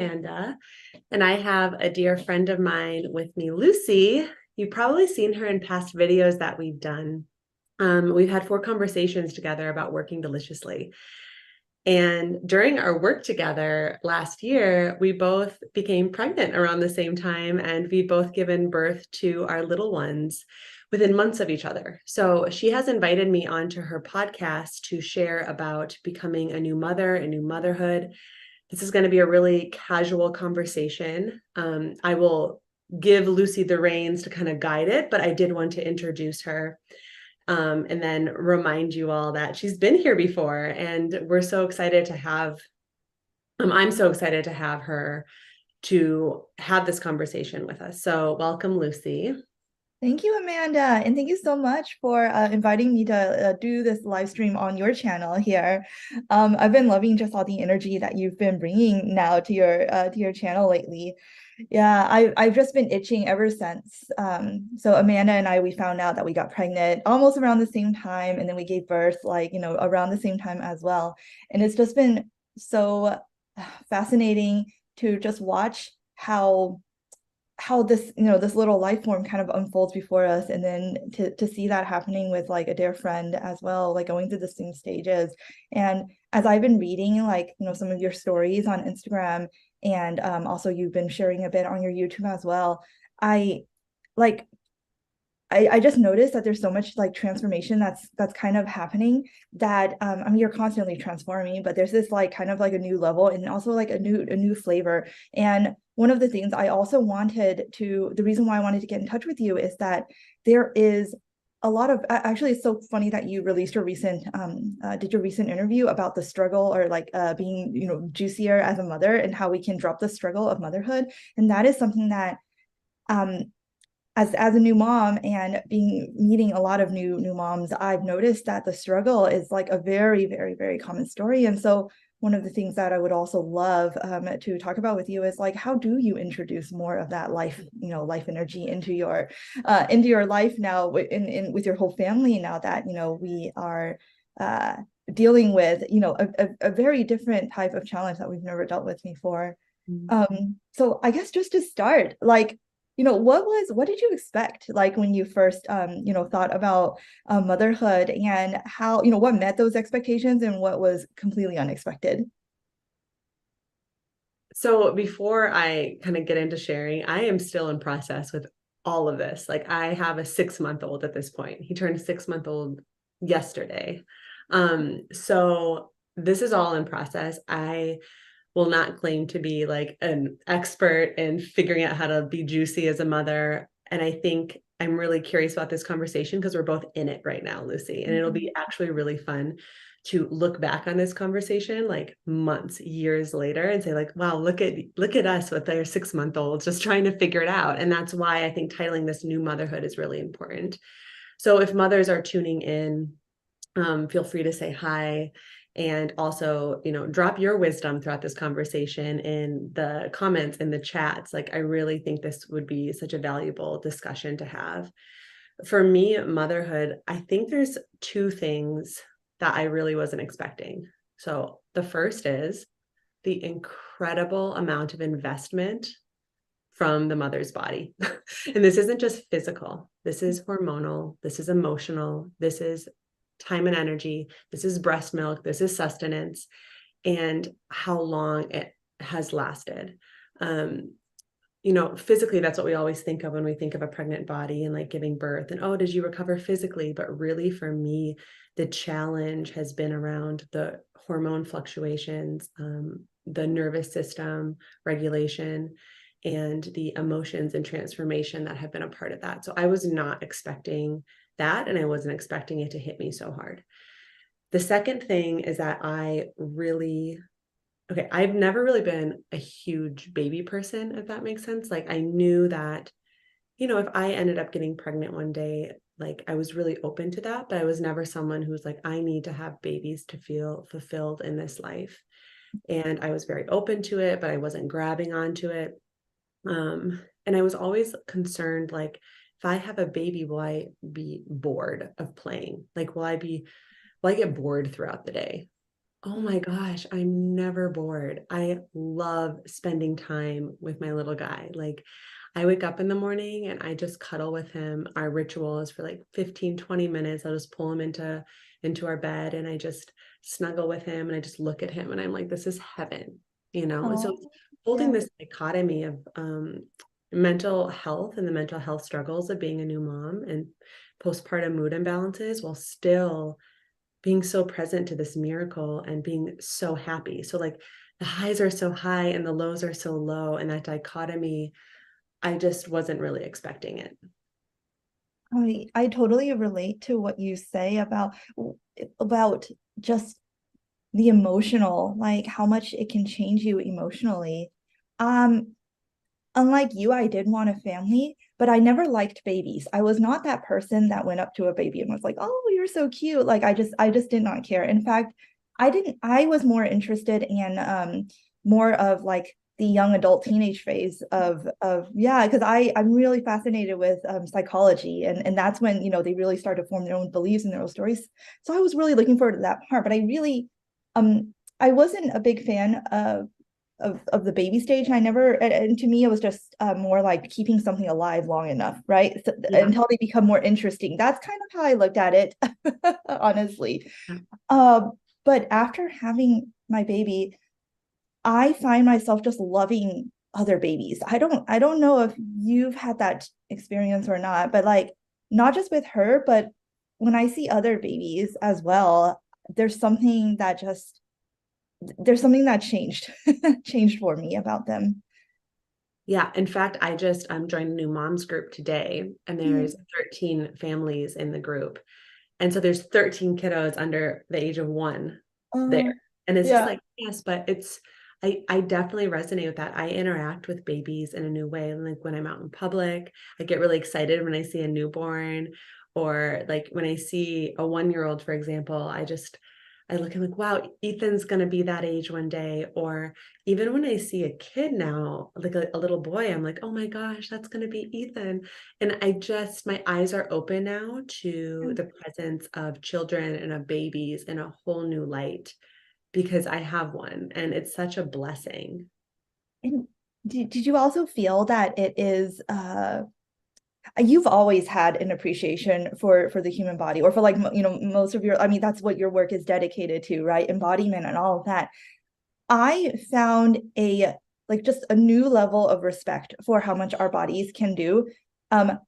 Amanda, and I have a dear friend of mine with me, Lucy. You've probably seen her in past videos that we've done. We've had 4 conversations together about working deliciously. And during our work together last year, we both became pregnant around the same time, and we both given birth to our little ones within months of each other. So she has invited me onto her podcast to share about becoming a new mother, a new motherhood. This is going to be a really casual conversation. I will give Lucy the reins to kind of guide it, but I did want to introduce her and then remind you all that she's been here before. And we're so excited to have, I'm so excited to have her to have this conversation with us. So welcome, Lucy. Thank you, Amanda. And thank you so much for inviting me to do this live stream on your channel here. I've been loving just all the energy that you've been bringing now to your channel lately. Yeah, I've just been itching ever since. So Amanda and I, we found out that we got pregnant almost around the same time, and then we gave birth like, around the same time as well. And it's just been so fascinating to just watch how this this little life form kind of unfolds before us, and then to see that happening with like a dear friend as well, like going through the same stages. And as I've been reading like some of your stories on Instagram, and also you've been sharing a bit on your YouTube as well, I like I just noticed that there's so much like transformation that's kind of happening, that I mean, you're constantly transforming, but there's this like kind of like a new level, and also like a new flavor. And one of the things I also the reason why I wanted to get in touch with you is that there is a lot of, actually, it's so funny that you released your did your recent interview about the struggle, or like being juicier as a mother, and how we can drop the struggle of motherhood. And that is something that um as a new mom, and meeting a lot of new moms, I've noticed that the struggle is like a very, very, very common story. And so one of the things that I would also love to talk about with you is like, how do you introduce more of that life energy into your life now, with your whole family, now that we are uh, dealing with a very different type of challenge that we've never dealt with before. So I guess just to start, like, what did you expect, like, when you first thought about motherhood, and how, what met those expectations and what was completely unexpected? So before I kind of get into sharing, I am still in process with all of this. Like I have a 6 month old at this point. He turned 6 month old yesterday. So this is all in process. I will not claim to be like an expert in figuring out how to be juicy as a mother. And I think I'm really curious about this conversation because we're both in it right now, Lucy. And it'll be actually really fun to look back on this conversation like months, years later, and say like, wow, look at us with their 6 month olds just trying to figure it out. And that's why I think titling this New Motherhood is really important. So if mothers are tuning in, feel free to say hi, and also drop your wisdom throughout this conversation in the comments, in the chats. Like I really think this would be such a valuable discussion to have. For me, motherhood, I think there's 2 things that I really wasn't expecting. So the first is the incredible amount of investment from the mother's body. And this isn't just physical, this is hormonal, this is emotional, this is time and energy, this is breast milk, this is sustenance, and how long it has lasted. Physically, that's what we always think of when we think of a pregnant body and like giving birth, and oh, did you recover physically? But really, for me, the challenge has been around the hormone fluctuations, the nervous system regulation, and the emotions and transformation that have been a part of that. So I was not expecting that, and I wasn't expecting it to hit me so hard. The second thing is that I've never really been a huge baby person, if that makes sense. Like I knew that, if I ended up getting pregnant one day, like I was really open to that, but I was never someone who was like, I need to have babies to feel fulfilled in this life. And I was very open to it, but I wasn't grabbing onto it. And I was always concerned, like, if I have a baby, will I be bored of playing? Like, will I get bored throughout the day? Oh my gosh, I'm never bored. I love spending time with my little guy. Like I wake up in the morning and I just cuddle with him. Our ritual is for like 15, 20 minutes. I'll just pull him into our bed and I just snuggle with him and I just look at him and I'm like, this is heaven, you know? And so it's Oh, holding yeah. this dichotomy of mental health and the mental health struggles of being a new mom and postpartum mood imbalances while still being so present to this miracle and being so happy. So like the highs are so high and the lows are so low. And that dichotomy, I just wasn't really expecting it. I totally relate to what you say about just the emotional, like how much it can change you emotionally. Um, Unlike you, I did want a family, but I never liked babies. I was not that person that went up to a baby and was like, "Oh, you're so cute." Like I just did not care. In fact, I was more interested in more of like the young adult teenage phase of yeah, because I'm really fascinated with psychology, and that's when, you know, they really start to form their own beliefs and their own stories. So I was really looking forward to that part, but I wasn't a big fan of the baby stage, and I never, and to me it was just more like keeping something alive long enough, right? So, Yeah. until they become more interesting. That's kind of how I looked at it, honestly. Yeah. um but after having my baby, I find myself just loving other babies. I don't know if you've had that experience or not, but like not just with her, but when I see other babies as well, there's something that just there's something that changed changed for me about them. Yeah. In fact, I just joined a new moms group today and there's Mm. 13 families in the group. And so there's 13 kiddos under the age of one there. Uh, And it's just yeah. like, yes, but I definitely resonate with that. I interact with babies in a new way. Like when I'm out in public, I get really excited when I see a newborn, or like when I see a 1 year old, for example, I look and like, wow, Ethan's going to be that age one day. Or even when I see a kid now, like a little boy, I'm like, oh my gosh, that's going to be Ethan. And my eyes are open now to the presence of children and of babies in a whole new light because I have one and it's such a blessing. And did you also feel that it is you've always had an appreciation for the human body, or for like, you know, most of your, I mean, that's what your work is dedicated to, right? Embodiment and all of that. I found a like just a new level of respect for how much our bodies can do.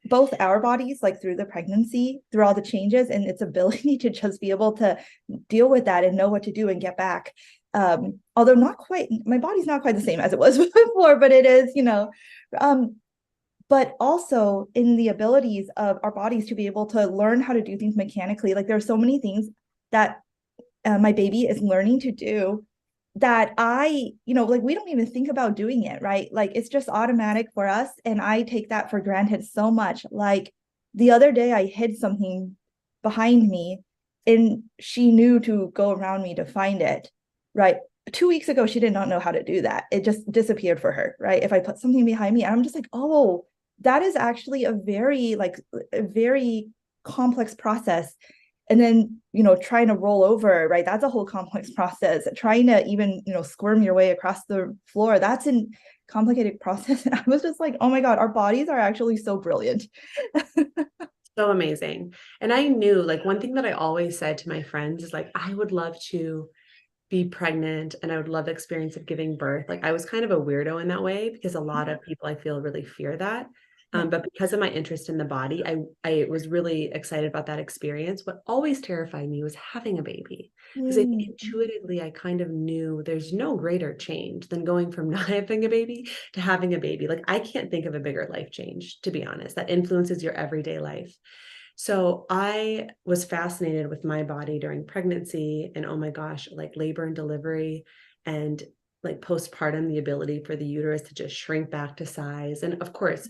Both our bodies, like through the pregnancy, through all the changes and its ability to just be able to deal with that and know what to do and get back. Although not quite, my body's not quite the same as it was before, but it is, you know. Um, but also in the abilities of our bodies to be able to learn how to do things mechanically. Like there are so many things that my baby is learning to do that you know, like we don't even think about doing it, right? Like it's just automatic for us. And I take that for granted so much. Like the other day, I hid something behind me and she knew to go around me to find it, right? 2 weeks ago, she did not know how to do that. It just disappeared for her, right? If I put something behind me, I'm just like, oh, that is actually a very complex process. And then, you know, trying to roll over, right? That's a whole complex process. Trying to even, you know, squirm your way across the floor, that's a complicated process. And I was just like, oh my God, our bodies are actually so brilliant. So amazing. And I knew like one thing that I always said to my friends is like, I would love to be pregnant and I would love the experience of giving birth. Like I was kind of a weirdo in that way because a lot of people I feel really fear that. Yeah. But because of my interest in the body, I was really excited about that experience. What always terrified me was having a baby because I think Mm. intuitively I kind of knew there's no greater change than going from not having a baby to having a baby. Like I can't think of a bigger life change, to be honest, that influences your everyday life. So I was fascinated with my body during pregnancy and oh my gosh, like labor and delivery and like postpartum, the ability for the uterus to just shrink back to size. And of course,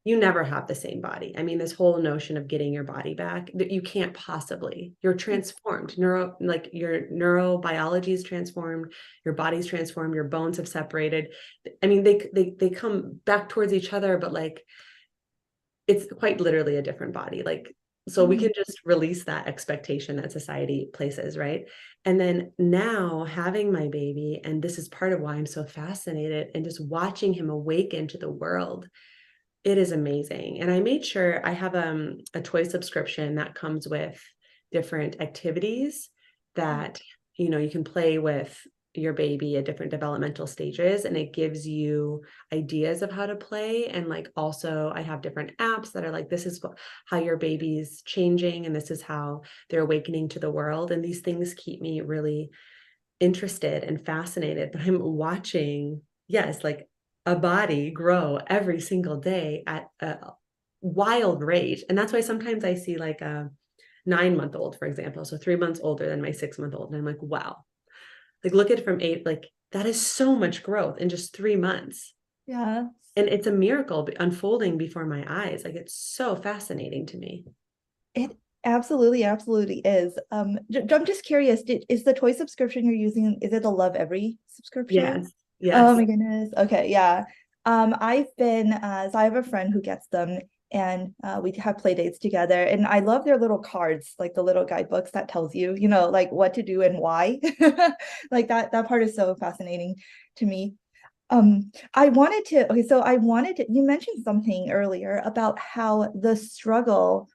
you never have the same body. I mean, this whole notion of getting your body back, that you can't possibly. You're transformed. Like your neurobiology is transformed, your body's transformed, your bones have separated. I mean, they come back towards each other, but like it's quite literally a different body. Like So we can just release that expectation that society places, right? And then now having my baby, and this is part of why I'm so fascinated and just watching him awaken to the world, it is amazing. And I made sure I have a toy subscription that comes with different activities that, you can play with your baby at different developmental stages, and it gives you ideas of how to play. And like also I have different apps that are like, this is how your baby's changing and this is how they're awakening to the world. And these things keep me really interested and fascinated. But I'm watching, yes, like a body grow every single day at a wild rate. And that's why sometimes I see like a 9-month old, for example, so 3 months older than my 6-month old. And I'm like, wow, like look at it from 8, like that is so much growth in just 3 months. Yeah. And it's a miracle unfolding before my eyes. Like it's so fascinating to me. It absolutely, absolutely is. I'm just curious, is the toy subscription you're using, is it the Love Every subscription? Yes. Oh Yes. my goodness. Okay, yeah. I've been so I have a friend who gets them, and we have play dates together, and I love their little cards, like the little guidebooks that tells you, like what to do and why. Like that part is so fascinating to me. You mentioned something earlier about how the struggle,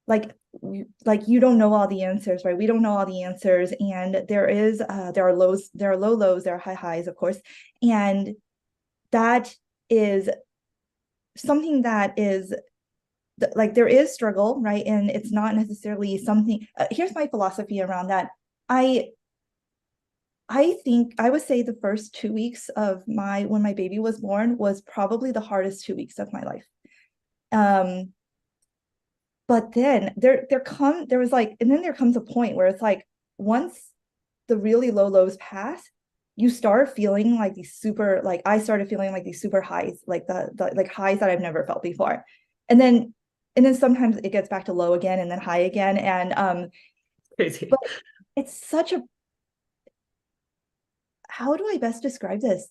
like you don't know all the answers, right? We don't know all the answers, and there are lows, there are low lows, there are high highs, of course, and that is something that is like there is struggle, right? And it's not necessarily something. Here's my philosophy around that. I I think I would say the first 2 weeks of my when my baby was born was probably the hardest 2 weeks of my life. Um, but then there was like, and then there comes a point where it's like once the really low lows pass, you start feeling like these super, like I started feeling like these super highs, like the like highs that I've never felt before. And then sometimes it gets back to low again and then high again. And Crazy. but it's such a, how do I best describe this?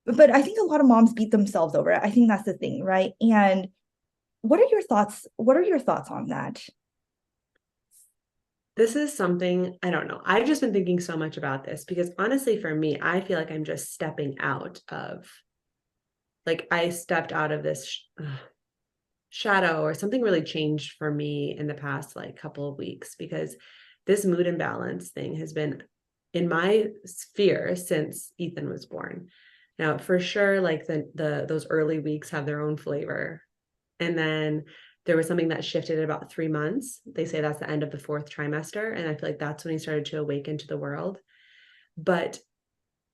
But I think a lot of moms beat themselves over it. I think that's the thing, right? And what are your thoughts? What are your thoughts on that? This is something, I don't know. I've just been thinking so much about this because honestly, for me, I feel like I'm just stepping out of, like, I stepped out of this shadow, or something really changed for me in the past like couple of weeks, because this mood imbalance thing has been in my sphere since Ethan was born. Now, for sure, like the those early weeks have their own flavor. And then there was something that shifted at about 3 months. They say that's the end of the 4th trimester. And I feel like that's when he started to awaken to the world. But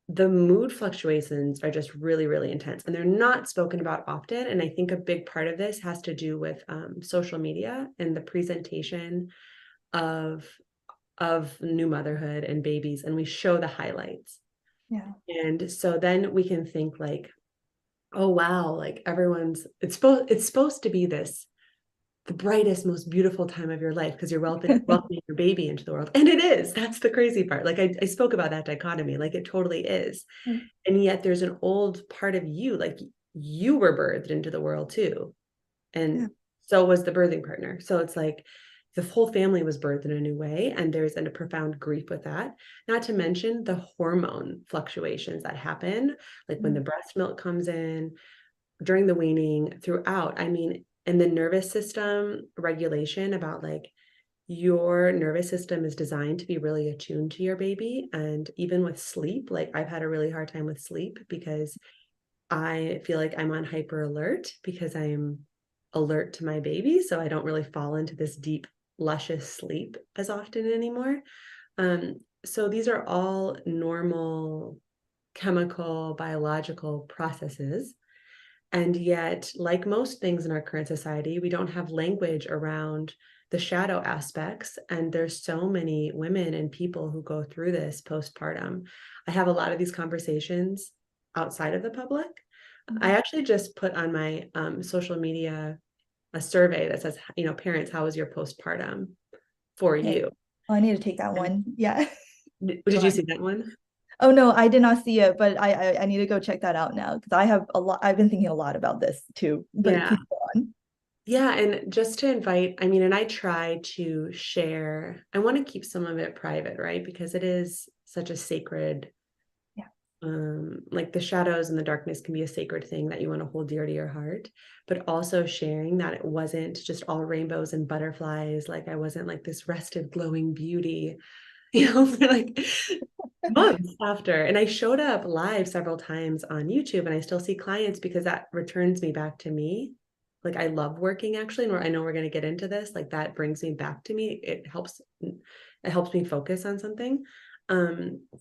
the mood fluctuations are just really, really intense, and they're not spoken about often. And I think a big part of this has to do with social media and the presentation of new motherhood and babies, and we show the highlights. Yeah. And so then we can think like, oh wow, like it's supposed to be this the brightest, most beautiful time of your life because you're welcoming your baby into the world. And it is. That's the crazy part. Like I spoke about that dichotomy, like it totally is. And yet there's an old part of you, like you were birthed into the world too. Yeah. And so was the birthing partner. So it's like the whole family was birthed in a new way. And there's a profound grief with that. Not to mention the hormone fluctuations that happen, like when the breast milk comes in, during the weaning, throughout. I mean, and the nervous system regulation, about like your nervous system is designed to be really attuned to your baby. And even with sleep, like I've had a really hard time with sleep because I feel like I'm on hyper alert because I'm alert to my baby. So I don't really fall into this deep, luscious sleep as often anymore. So these are all normal chemical, biological processes. And yet, like most things in our current society, we don't have language around the shadow aspects. And there's so many women and people who go through this postpartum. I have a lot of these conversations outside of the public. I actually just put on my social media a survey that says, parents, how was your postpartum for Okay. you? Oh, I need to take that And one. Yeah. Go did you on. see that one? Oh no, I did not see it, but I need to go check that out now because I have a lot. I've been thinking a lot about this too. But Yeah. please go on. Yeah, and just to invite, I mean, and I try to share, I want to keep some of it private, right? Because it is such a sacred, Yeah. like the shadows and the darkness can be a sacred thing that you want to hold dear to your heart, but also sharing that it wasn't just all rainbows and butterflies. Like I wasn't like this rested, glowing beauty, for like months after. And I showed up live several times on YouTube and I still see clients because that returns me back to me. Like I love working actually, and I know we're going to get into this. Like that brings me back to me. It helps me focus on something.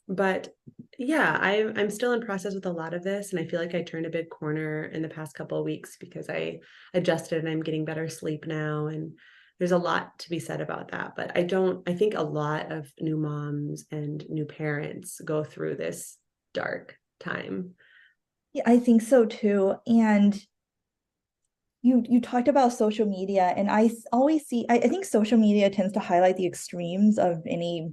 But yeah, I'm still in process with a lot of this, and I feel like I turned a big corner in the past couple of weeks because I adjusted and I'm getting better sleep now, and there's a lot to be said about that. But I think a lot of new moms and new parents go through this dark time. Yeah, I think so too. And you talked about social media, and always see, I think social media tends to highlight the extremes of any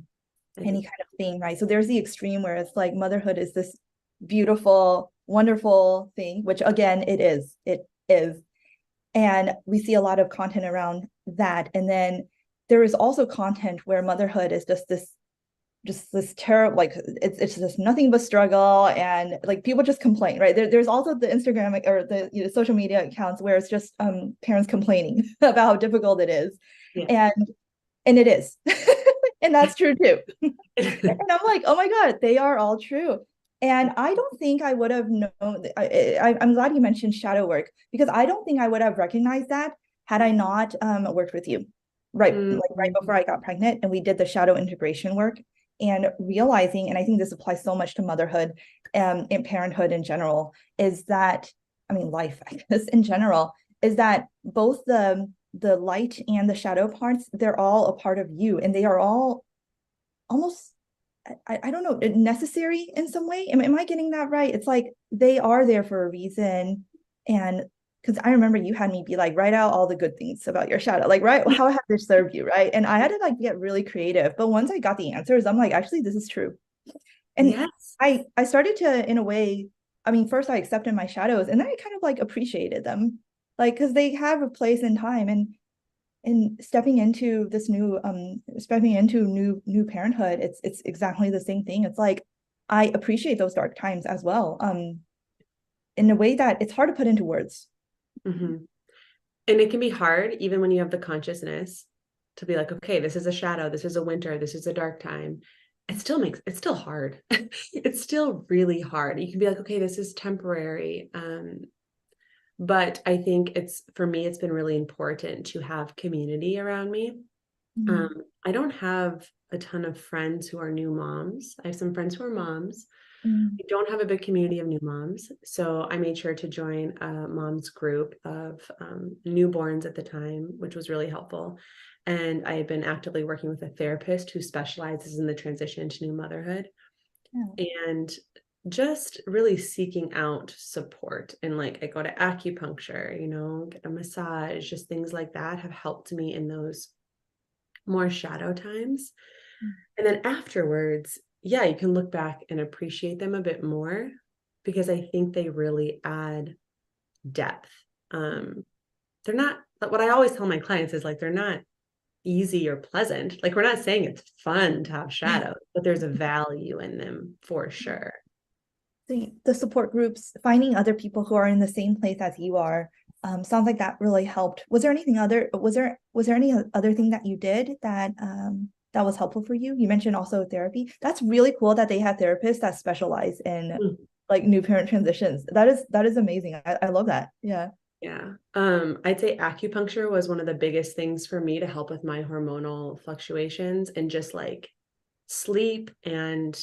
And kind of thing, right? So there's the extreme where it's like motherhood is this beautiful, wonderful thing, which again, it is. It is. And we see a lot of content around that. And then there is also content where motherhood is just this terrible, like it's just nothing but struggle, and like people just complain, right? There's also the Instagram or the social media accounts where it's just parents complaining about how difficult it is. yeah. And it is. And that's true too. And I'm like, oh my God, they are all true. And I don't think I would have known. I'm glad you mentioned shadow work, because I don't think I would have recognized that had I not worked with you, right? Like right before Mhm. I got pregnant, and we did the shadow integration work, and realizing, and I think this applies so much to motherhood and parenthood in general, is that, I mean, life, I guess, in general, is that both the light and the shadow parts, they're all a part of you, and they are all almost, I don't know, necessary in some way. Am I getting that right? It's like they are there for a reason. And because I remember you had me be like, write out all the good things about your shadow, like, right, how have this served you, right? And I had to like get really creative. But once I got the answers, I'm like, actually, this is true. And Yes. I started to, in a way, I mean, first I accepted my shadows, and then I kind of like appreciated them, like, because they have a place in time. And stepping into new parenthood, it's exactly the same thing. It's like I appreciate those dark times as well, in a way that it's hard to put into words. Hmm. And it can be hard, even when you have the consciousness, to be like, okay, this is a shadow, this is a winter, this is a dark time. It's still hard. It's still really hard. You can be like, okay, this is temporary. But I think for me, it's been really important to have community around me. Mm, Um, I don't have a ton of friends who are new moms. I have some friends who are moms. mm, I don't have a big community of new moms. So I made sure to join a mom's group of newborns at the time, which was really helpful. And I had been actively working with a therapist who specializes in the transition to new motherhood, yeah. and just really seeking out support. And like I go to acupuncture, get a massage, just things like that have helped me in those more shadow times. Mm, And then afterwards, yeah, you can look back and appreciate them a bit more because I think they really add depth. Um, they're not, what I always tell my clients is like, they're not easy or pleasant. Like, we're not saying it's fun to have shadows, but there's a value in them for sure. the support groups, finding other people who are in the same place as you are, sounds like that really helped. Was there any other thing that you did that was helpful for you? You mentioned also therapy. That's really cool that they have therapists that specialize in Mm. like new parent transitions. That is amazing. I love that. Yeah. Yeah. I'd say acupuncture was one of the biggest things for me to help with my hormonal fluctuations and just like sleep. And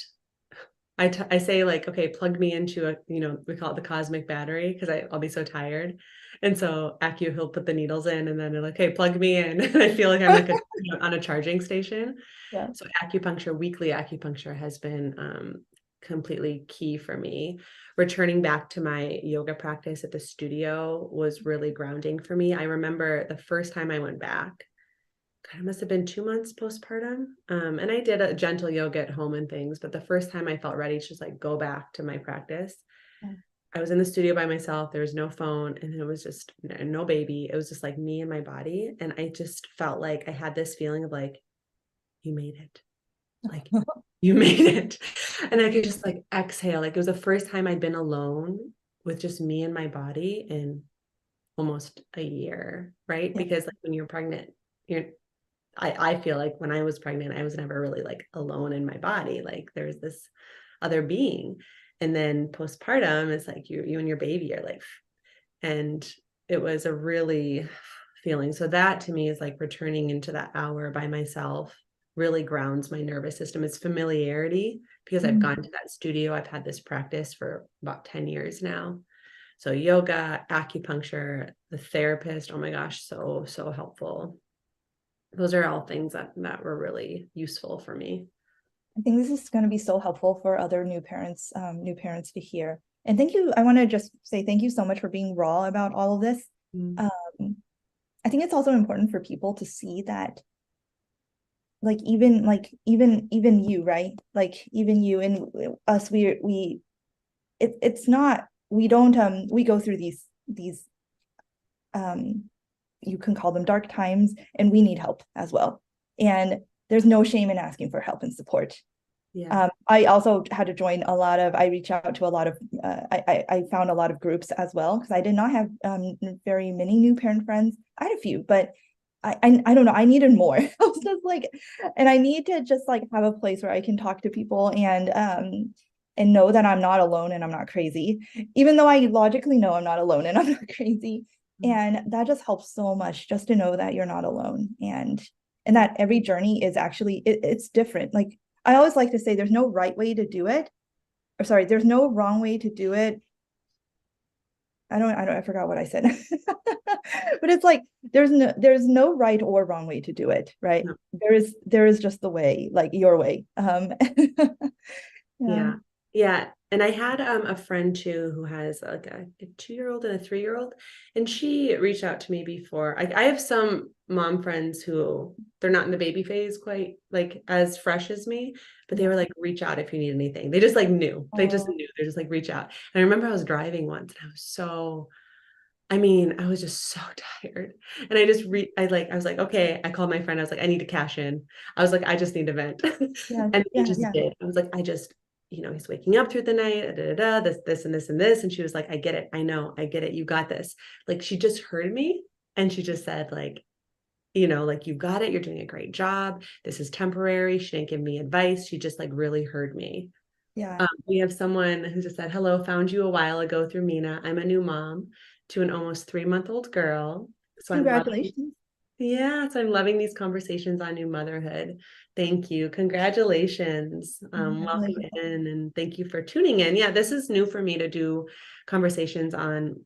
I say like, okay, plug me into we call it the cosmic battery because I'll be so tired. And so he'll put the needles in and then okay, plug me in. And I feel like I'm like on a charging station. Yeah. So weekly acupuncture has been completely key for me. Returning back to my yoga practice at the studio was really grounding for me. I remember the first time I went back, God, it must have been 2 months postpartum. And I did a gentle yoga at home and things, but the first time I felt ready to just like go back to my practice, I was in the studio by myself. There was no phone, and it was just no baby. It was just like me and my body. And I just felt like I had this feeling of like, you made it. Like you made it. And I could just like exhale. Like it was the first time I'd been alone with just me and my body in almost a year, right? Yeah. Because like when you're pregnant, you're I feel like when I was pregnant, I was never really like alone in my body. Like there's this other being. And then postpartum, it's like you and your baby are like, and it was a really feeling. So that to me is like returning into that hour by myself really grounds my nervous system. It's familiarity because I've gone Mhm. to that studio. I've had this practice for about 10 years now. So yoga, acupuncture, the therapist, oh my gosh, so, so helpful. Those are all things that were really useful for me. I think this is going to be so helpful for other new parents to hear. And thank you. I want to just say thank you so much for being raw about all of this. Mm. Um, I think it's also important for people to see that, like even you, right? Like even you and us, it's not we don't we go through these um you can call them dark times, and we need help as well. And there's no shame in asking for help and support. Yeah. I also had to join a lot of, I reached out to a lot of, I found a lot of groups as well, because I did not have very many new parent friends. I had a few, but I don't know, I needed more. I was just like, and I need to just like have a place where I can talk to people and know that I'm not alone and I'm not crazy, even though I logically know I'm not alone and I'm not crazy. And that just helps so much, just to know that you're not alone, and that every journey is actually it's different. Like I always like to say there's no right way to do it. Or sorry, there's no wrong way to do it. I forgot what I said. But it's like there's no right or wrong way to do it, right? No. There is just the way, like your way. Yeah. Yeah. Yeah. And I had a friend too who has like a 2-year-old and a 3-year-old. And she reached out to me before. I have some mom friends who they're not in the baby phase quite like as fresh as me, but they Yeah. were like, reach out if you need anything. They just like knew. They just Oh, knew. They're just like, reach out. And I remember I was driving once and I was so I mean, I was just so tired. And I was like, okay, I called my friend. I was like, I need to cash in. I was like, I just need to vent. yeah, And he yeah, just yeah, did. I was like, he's waking up through the night, this and this and this. And she was like, I get it. I know, I get it. You got this. Like she just heard me and she just said, like, like you got it. You're doing a great job. This is temporary. She didn't give me advice. She just like really heard me. yeah. We have someone who just said, hello, found you a while ago through Mina. I'm a new mom to an almost 3-month-old girl. So I'm loving, Congratulations. yeah, so I'm loving these conversations on new motherhood. Thank you. Congratulations. Welcome Congratulations. in and thank you for tuning in. Yeah, this is new for me to do conversations on,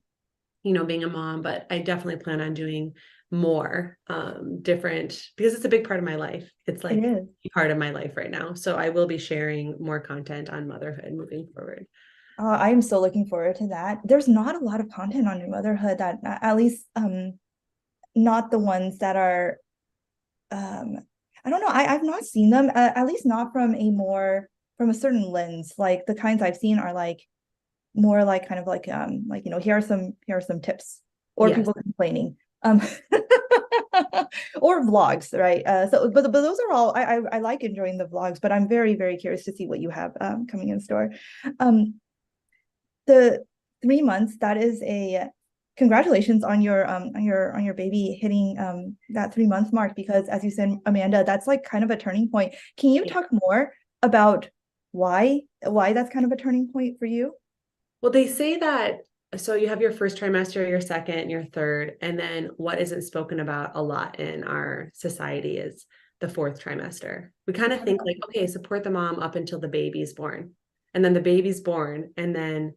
being a mom, but I definitely plan on doing more different because it's a big part of my life. It's It like is. a part of my life right now. So I will be sharing more content on motherhood moving forward. I am so looking forward to that. There's not a lot of content on new motherhood that, at least not the ones that are um I don't know. I've not seen them, at least not from a certain lens. Like the kinds I've seen are like more like kind of like here are some tips, or Yes. people complaining, um or vlogs, right? But those are all I like enjoying the vlogs, but I'm very, very curious to see what you have coming in store. um the 3 months, that is a congratulations on your baby hitting that 3 month mark, because as you said, Amanda, that's like kind of a turning point. Can you Yeah. talk more about why that's kind of a turning point for you? Well, they say that so you have your first trimester, your second, your third, and then what isn't spoken about a lot in our society is the fourth trimester. We kind of think like, okay, support the mom up until the baby's born. And then the baby's born, and then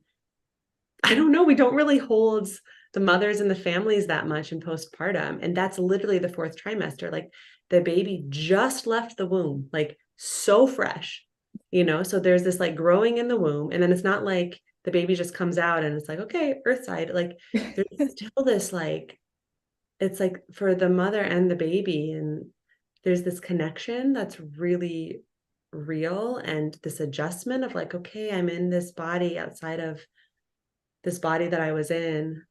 I don't know, we don't really hold the mothers and the families that much in postpartum. And that's literally the fourth trimester. Like the baby just left the womb, like so fresh, So there's this like growing in the womb. And then it's not like the baby just comes out and it's like, okay, earthside. Like there's still this like, it's like for the mother and the baby. And there's this connection that's really real. And this adjustment of like, okay, I'm in this body outside of this body that I was in.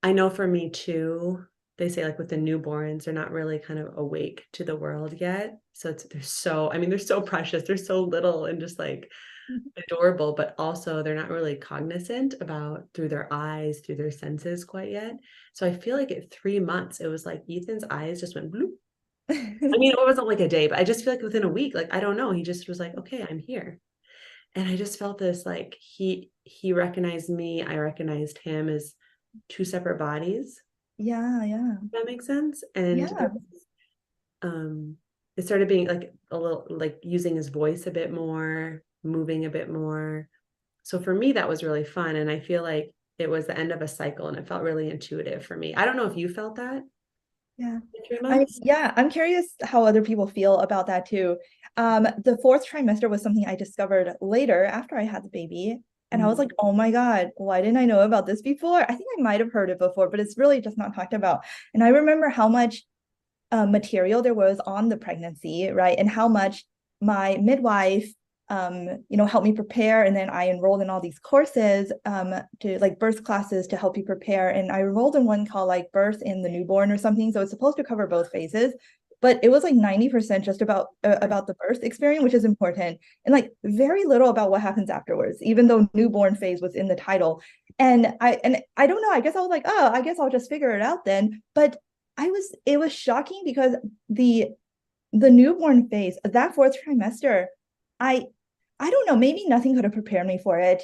I know for me too, they say like with the newborns, they're not really kind of awake to the world yet. So they're so, I mean, they're so precious. They're so little and just like adorable, but also they're not really cognizant about through their eyes, through their senses quite yet. So I feel like at 3 months, it was like Ethan's eyes just went bloop. I mean, it wasn't like a day, but I just feel like within a week, like, I don't know, he just was like, okay, I'm here. And I just felt this, like he recognized me, I recognized him as two separate bodies. Yeah, yeah. If that makes sense. And Yeah. it started being like a little like using his voice a bit more, moving a bit more. So for me, that was really fun. And I feel like it was the end of a cycle and it felt really intuitive for me. I don't know if you felt that Yeah. in 3 months. I'm curious how other people feel about that too. The fourth trimester was something I discovered later after I had the baby. And I was like, oh my God, why didn't I know about this before? I think I might have heard it before, but it's really just not talked about. And I remember how much material there was on the pregnancy, right? And how much my midwife helped me prepare. And then I enrolled in all these courses to like birth classes to help you prepare. And I enrolled in one called like birth in the newborn or something. So it's supposed to cover both phases, but it was like 90% just about the birth experience, which is important, and like very little about what happens afterwards, even though newborn phase was in the title. And I don't know, I guess I was like, oh, I guess I'll just figure it out then. But it was shocking because the newborn phase, that fourth trimester, I I don't know, maybe nothing could have prepared me for it.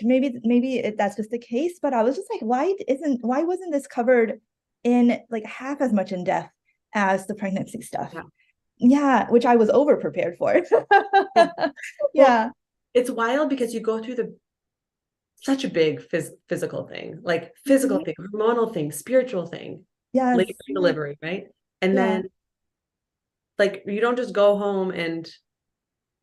That's just the case, but I was just like, why wasn't this covered in like half as much in depth as the pregnancy stuff? Yeah. Yeah, which I was over prepared for. Yeah. Well, Yeah. it's wild because you go through such a big physical thing, like physical Mhm. thing, hormonal thing, spiritual thing, Yes. labor delivery, right? And Yeah. then like you don't just go home and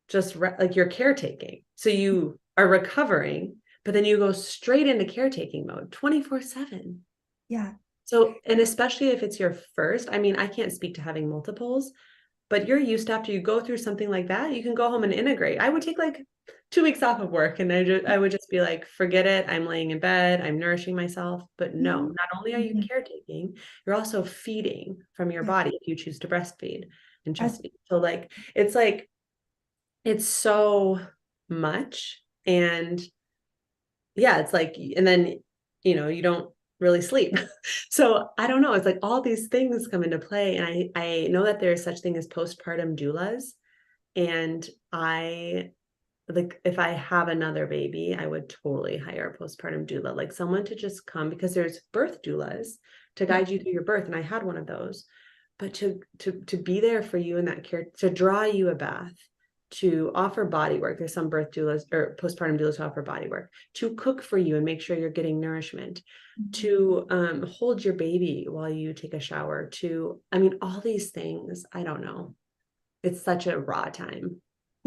just like you're caretaking. So you are recovering, but then you go straight into caretaking mode 24/7. Yeah. So, and especially if it's your first, I mean, I can't speak to having multiples, but you're used to after you go through something like that, you can go home and integrate. I would take like 2 weeks off of work and I would just be like, forget it. I'm laying in bed, I'm nourishing myself. But no, Mhm. not only are you Mhm. caretaking, you're also feeding from your Yeah. body if you choose to breastfeed and I, chest feed. So like it's so much. And yeah, it's like, and then, you don't really sleep. So I don't know. It's like all these things come into play. And I know that there is such thing as postpartum doulas. And like, if I have another baby, I would totally hire a postpartum doula, like someone to just come because there's birth doulas to yeah. guide you through your birth. And I had one of those, but to be there for you in that care, to draw you a bath, to offer body work. There's some birth doulas or postpartum doulas who offer body work, to cook for you and make sure you're getting nourishment, Mhm. to hold your baby while you take a shower, I mean, all these things. I don't know. It's such a raw time.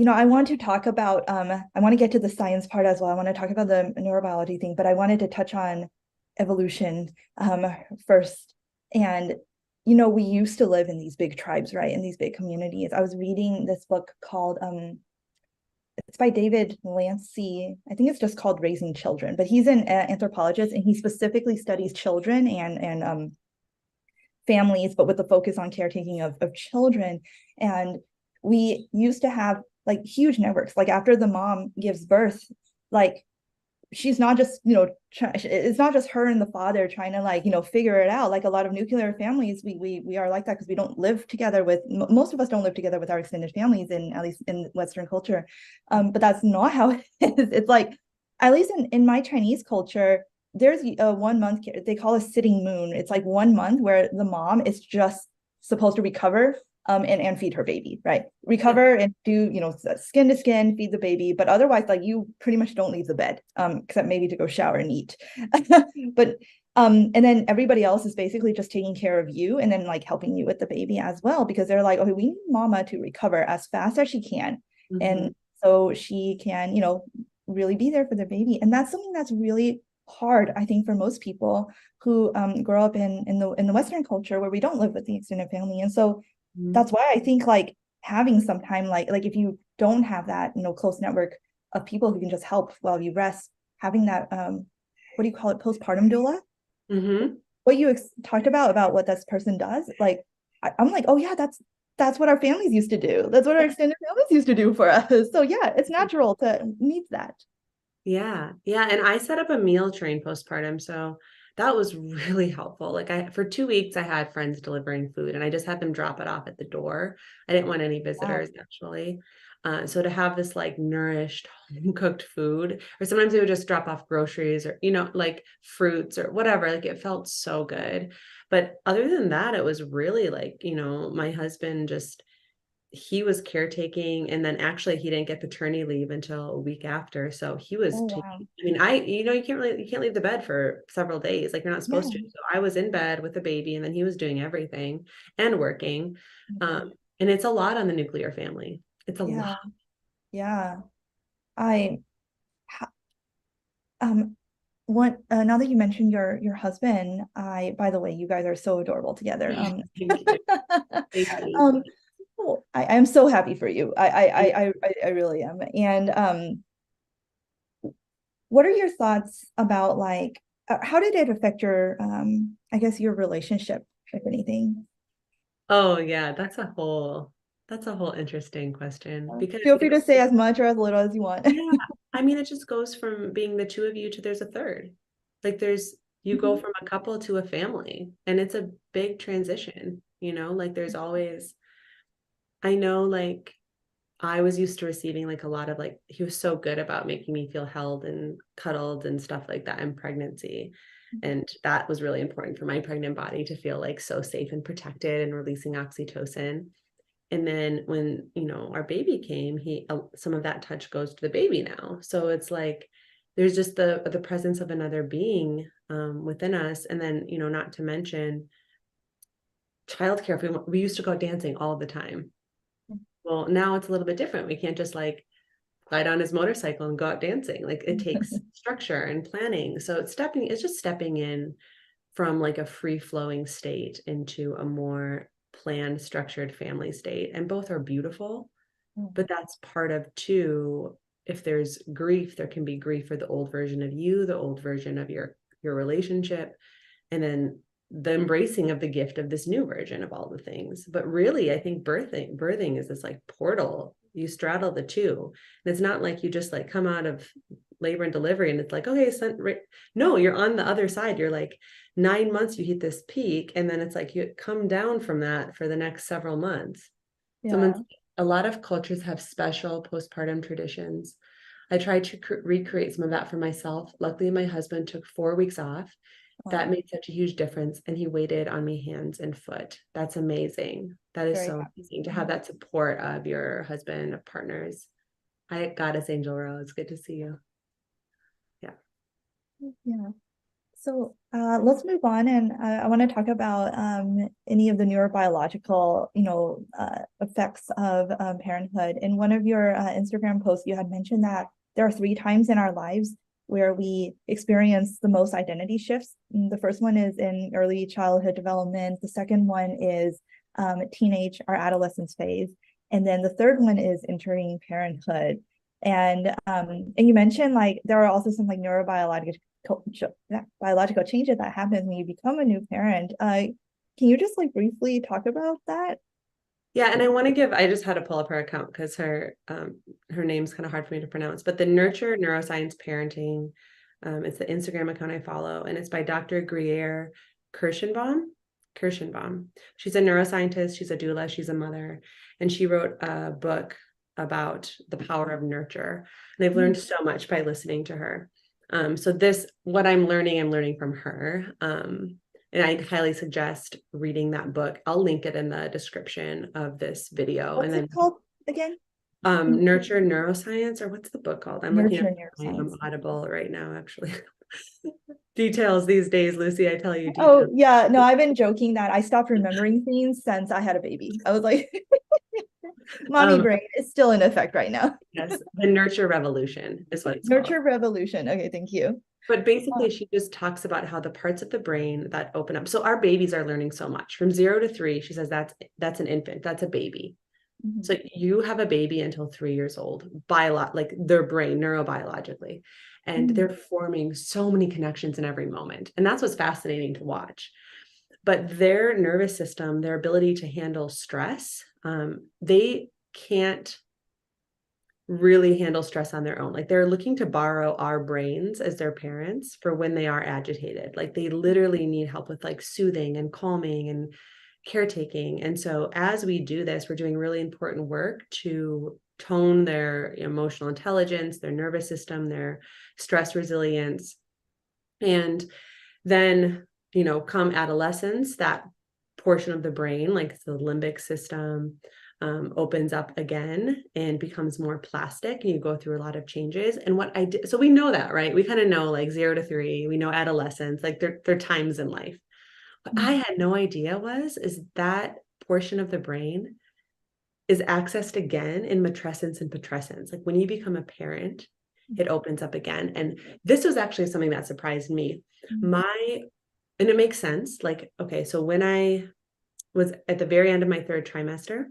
I want to talk about, I want to get to the science part as well. I want to talk about the neurobiology thing, but I wanted to touch on evolution first. And, we used to live in these big tribes, right? In these big communities. I was reading this book called, it's by David Lancey. I think it's just called Raising Children, but he's an anthropologist and he specifically studies children and families, but with the focus on caretaking of children. And we used to have like huge networks. Like after the mom gives birth, like she's not just it's not just her and the father trying to like figure it out. Like a lot of nuclear families, we are like that because we don't live together with most of us don't live together with our extended families, in at least in Western culture. But that's not how it is. It's like, at least in my Chinese culture, there's a 1 month, they call a sitting moon. It's like 1 month where the mom is just supposed to recover and feed her baby, right? Yeah. Recover and do, skin to skin, feed the baby. But otherwise, like you pretty much don't leave the bed, except maybe to go shower and eat. But and then everybody else is basically just taking care of you and then like helping you with the baby as well, because they're like, okay, we need mama to recover as fast as she can. Mm-hmm. And so she can, really be there for the baby. And that's something that's really hard, I think, for most people who grow up in the Western culture where we don't live with the extended family. And so Mm-hmm. that's why I think like having some time, like if you don't have that close network of people who can just help while you rest, having that what do you call it, postpartum doula? Mm-hmm. What you talked about what this person does, like I'm like, oh yeah, that's what our families used to do. That's what our extended families used to do for us. So yeah, it's natural to need that. Yeah. Yeah. And I set up a meal train postpartum. So that was really helpful. Like for 2 weeks, I had friends delivering food and I just had them drop it off at the door. I didn't want any Yeah. visitors actually. So to have this like nourished home cooked food, or sometimes they would just drop off groceries or, like fruits or whatever, like it felt so good. But other than that, it was really like, my husband just, he was caretaking, and then actually he didn't get paternity leave until a week after. So he was Oh wow. taking, I mean, you can't leave the bed for several days. Like you're not Yeah. supposed to. So I was in bed with the baby and then he was doing everything and working. And it's a lot on the nuclear family. It's a Yeah. lot. Yeah. I um what now that you mentioned your husband, by the way, you guys are so adorable together. Thank you. Thank you. um oh, I am so happy for you. I really am. And what are your thoughts about like how did it affect your I guess your relationship, if anything? Oh yeah, that's a whole interesting question because Feel free to say as much or as little as you want. yeah, I mean, it just goes from being the two of you to there's a third. Like you go from a couple to a family, and it's a big transition, like there's always, I know, like I was used to receiving like a lot of like, he was so good about making me feel held and cuddled and stuff like that in pregnancy. And that was really important for my pregnant body to feel like so safe and protected and releasing oxytocin. And then when our baby came, some of that touch goes to the baby now, so it's like there's just the presence of another being within us. And then not to mention childcare. If we used to go out dancing all the time. Well, now it's a little bit different. We can't just like glide on his motorcycle and go out dancing. Like it takes structure and planning. So it's just stepping in from like a free flowing state into a more planned, structured family state. And both are beautiful, but that's part of too. If there's grief, there can be grief for the old version of you, the old version of your relationship, and then the embracing of the gift of this new version of all the things. But really, I think birthing is this like portal. You straddle the two. And it's not like you just like come out of labor and delivery and it's like, okay, no, you're on the other side. You're like 9 months, you hit this peak, and then it's like you come down from that for the next several months. Yeah. A lot of cultures have special postpartum traditions. I tried to recreate some of that for myself. Luckily, my husband took 4 weeks off. That Oh, made such a huge difference. And he waited on me hands and foot. That's amazing. That is very so happy. amazing to have that support of your husband, of partners. Goddess Angel Rose, good to see you. Yeah. Yeah. So let's move on, and I want to talk about any of the neurobiological, effects of parenthood. In one of your Instagram posts, you had mentioned that there are 3 times in our lives where we experience the most identity shifts. The first one is in early childhood development. The second one is teenage or adolescence phase, and then the third one is entering parenthood. And you mentioned like there are also some like neurobiological biological changes that happen when you become a new parent. Can you just like briefly talk about that? Yeah, and I just had to pull up her account because her name's kind of hard for me to pronounce, but the Nurture Neuroscience Parenting, it's the Instagram account I follow, and it's by Dr. Gruyere Kirschenbaum. Kirschenbaum. She's a neuroscientist, she's a doula, she's a mother, and she wrote a book about the power of nurture. And I've learned so much by listening to her. So what I'm learning from her. And I highly suggest reading that book. I'll link it in the description of this video. And What's then it called again? Nurture Neuroscience, or what's the book called? I'm looking Nurture at my neuroscience. Audible right now, actually. Details these days, Lucy, I tell you, Oh details. yeah, no, I've been joking that I stopped remembering things since I had a baby. I was like, mommy Um, brain is still in effect right now. yes, the Nurture Revolution is what it's called. Nurture revolution. Okay, thank you. But basically, she just talks about how the parts of the brain that open up. So our babies are learning so much from 0 to 3. She says that's an infant, that's a baby. So you have a baby until 3 years old, like their brain neurobiologically. and they're forming so many connections in every moment. And that's what's fascinating to watch. But their nervous system, their ability to handle stress, they can't really handle stress on their own. Like they're looking to borrow our brains as their parents for when they are agitated. Like they literally need help with like soothing and calming and caretaking. And so as we do this, we're doing really important work to tone their emotional intelligence, their nervous system, their stress resilience. And then, come adolescence, that portion of the brain, like the limbic system, opens up again and becomes more plastic, and you go through a lot of changes. And what I did, so we know that, right? We kind of know like 0 to 3, we know adolescence, like they're times in life. What I had no idea is that portion of the brain is accessed again in matrescence and putrescence. Like when you become a parent, it opens up again. And this was actually something that surprised me. And it makes sense. Like, okay, so when I was at the very end of my 3rd trimester,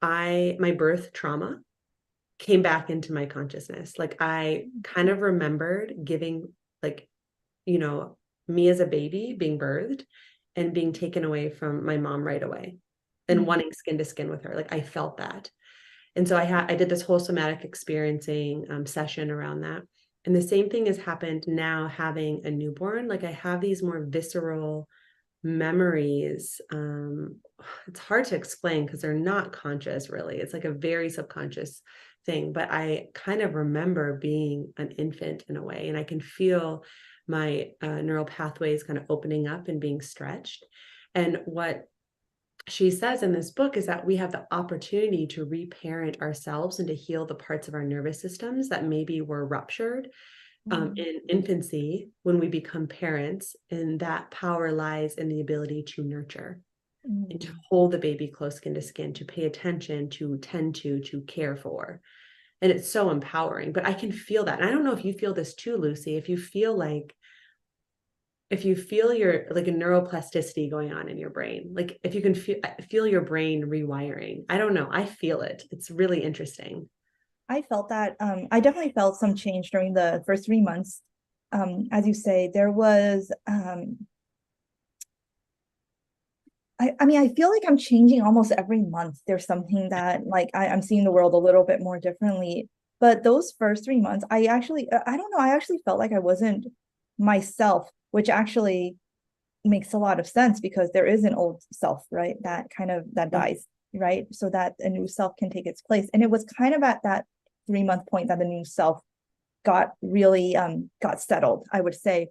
my birth trauma came back into my consciousness. Like I kind of remembered giving, like, me as a baby being birthed and being taken away from my mom right away and wanting skin to skin with her. Like I felt that. And so I did this whole somatic experiencing session around that. And the same thing has happened now having a newborn. Like I have these more visceral memories. It's hard to explain because they're not conscious really. It's like a very subconscious thing, but I kind of remember being an infant in a way, and I can feel my neural pathways kind of opening up and being stretched. And what she says in this book is that we have the opportunity to reparent ourselves and to heal the parts of our nervous systems that maybe were ruptured in infancy when we become parents. And that power lies in the ability to nurture and to hold the baby close skin to skin, to pay attention, to tend to care for. And it's so empowering. But I can feel that. And I don't know if you feel this too, Lucy, if you feel your like a neuroplasticity going on in your brain, like if you can feel your brain rewiring. I don't know. I feel it. It's really interesting. I felt that. I definitely felt some change during the first 3 months. As you say, there was, I mean, I feel like I'm changing almost every month. There's something that like I'm seeing the world a little bit more differently. But those first 3 months, I don't know, I actually felt like I wasn't myself, which actually makes a lot of sense because there is an old self, right? That dies, right? So that a new self can take its place. And it was kind of at that 3 month point that the new self got really got settled, I would say.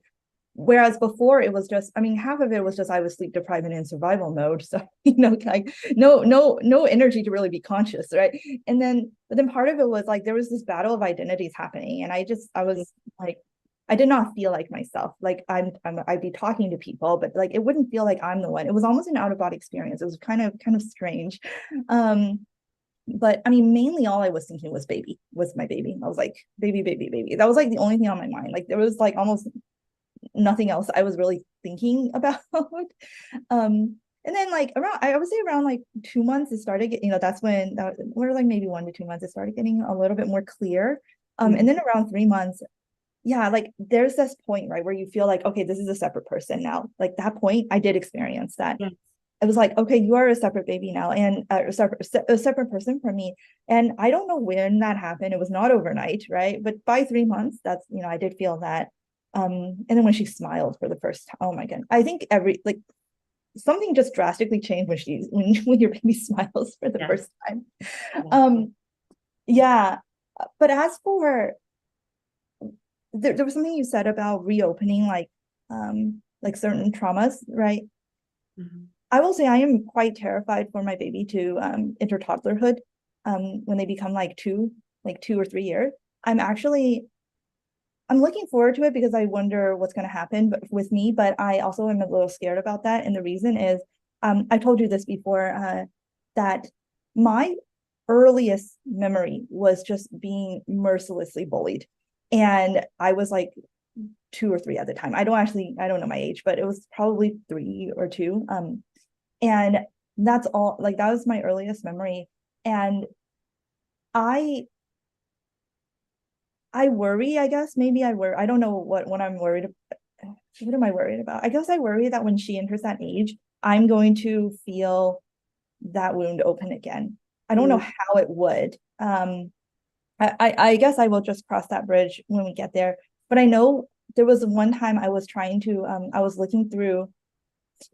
Whereas before it was just, I mean, half of it was just I was sleep deprived and in survival mode. So, like no energy to really be conscious, right? But then part of it was like there was this battle of identities happening. And I was like, I did not feel like myself. Like I'd be talking to people, but like it wouldn't feel like I'm the one. It was almost an out of body experience. It was kind of strange. But I mean, mainly all I was thinking was my baby. I was like, baby, baby, baby. That was like the only thing on my mind. Like there was like almost nothing else I was really thinking about. And then like I would say around like 2 months, it started getting, that's when we're like maybe 1 to 2 months, it started getting a little bit more clear. And then around 3 months, yeah, like there's this point, right, where you feel like, okay, this is a separate person now. Like that point, I did experience that. Yeah. It was like, okay, you are a separate baby now, and a separate person from me. And I don't know when that happened. It was not overnight, right? But by 3 months, that's, I did feel that. And then when she smiled for the first time, oh my God, I think something just drastically changed when your baby smiles for the first time. Yeah. But as for there was something you said about reopening like certain traumas, right? I will say I am quite terrified for my baby to enter toddlerhood when they become like 2 or 3 years. I'm looking forward to it because I wonder what's going to happen with me, but I also am a little scared about that. And the reason is, I told you this before, that my earliest memory was just being mercilessly bullied. And I was like 2 or 3 at the time. I don't know my age, but it was probably 3 or 2. And that's all, like that was my earliest memory. And I I worry, I guess. Maybe I worry. I don't know what I'm worried about. What am I worried about? I guess I worry that when she enters that age, I'm going to feel that wound open again. I don't know Mm, how it would. I guess I will just cross that bridge when we get there. But I know there was one time I was trying to I was looking through,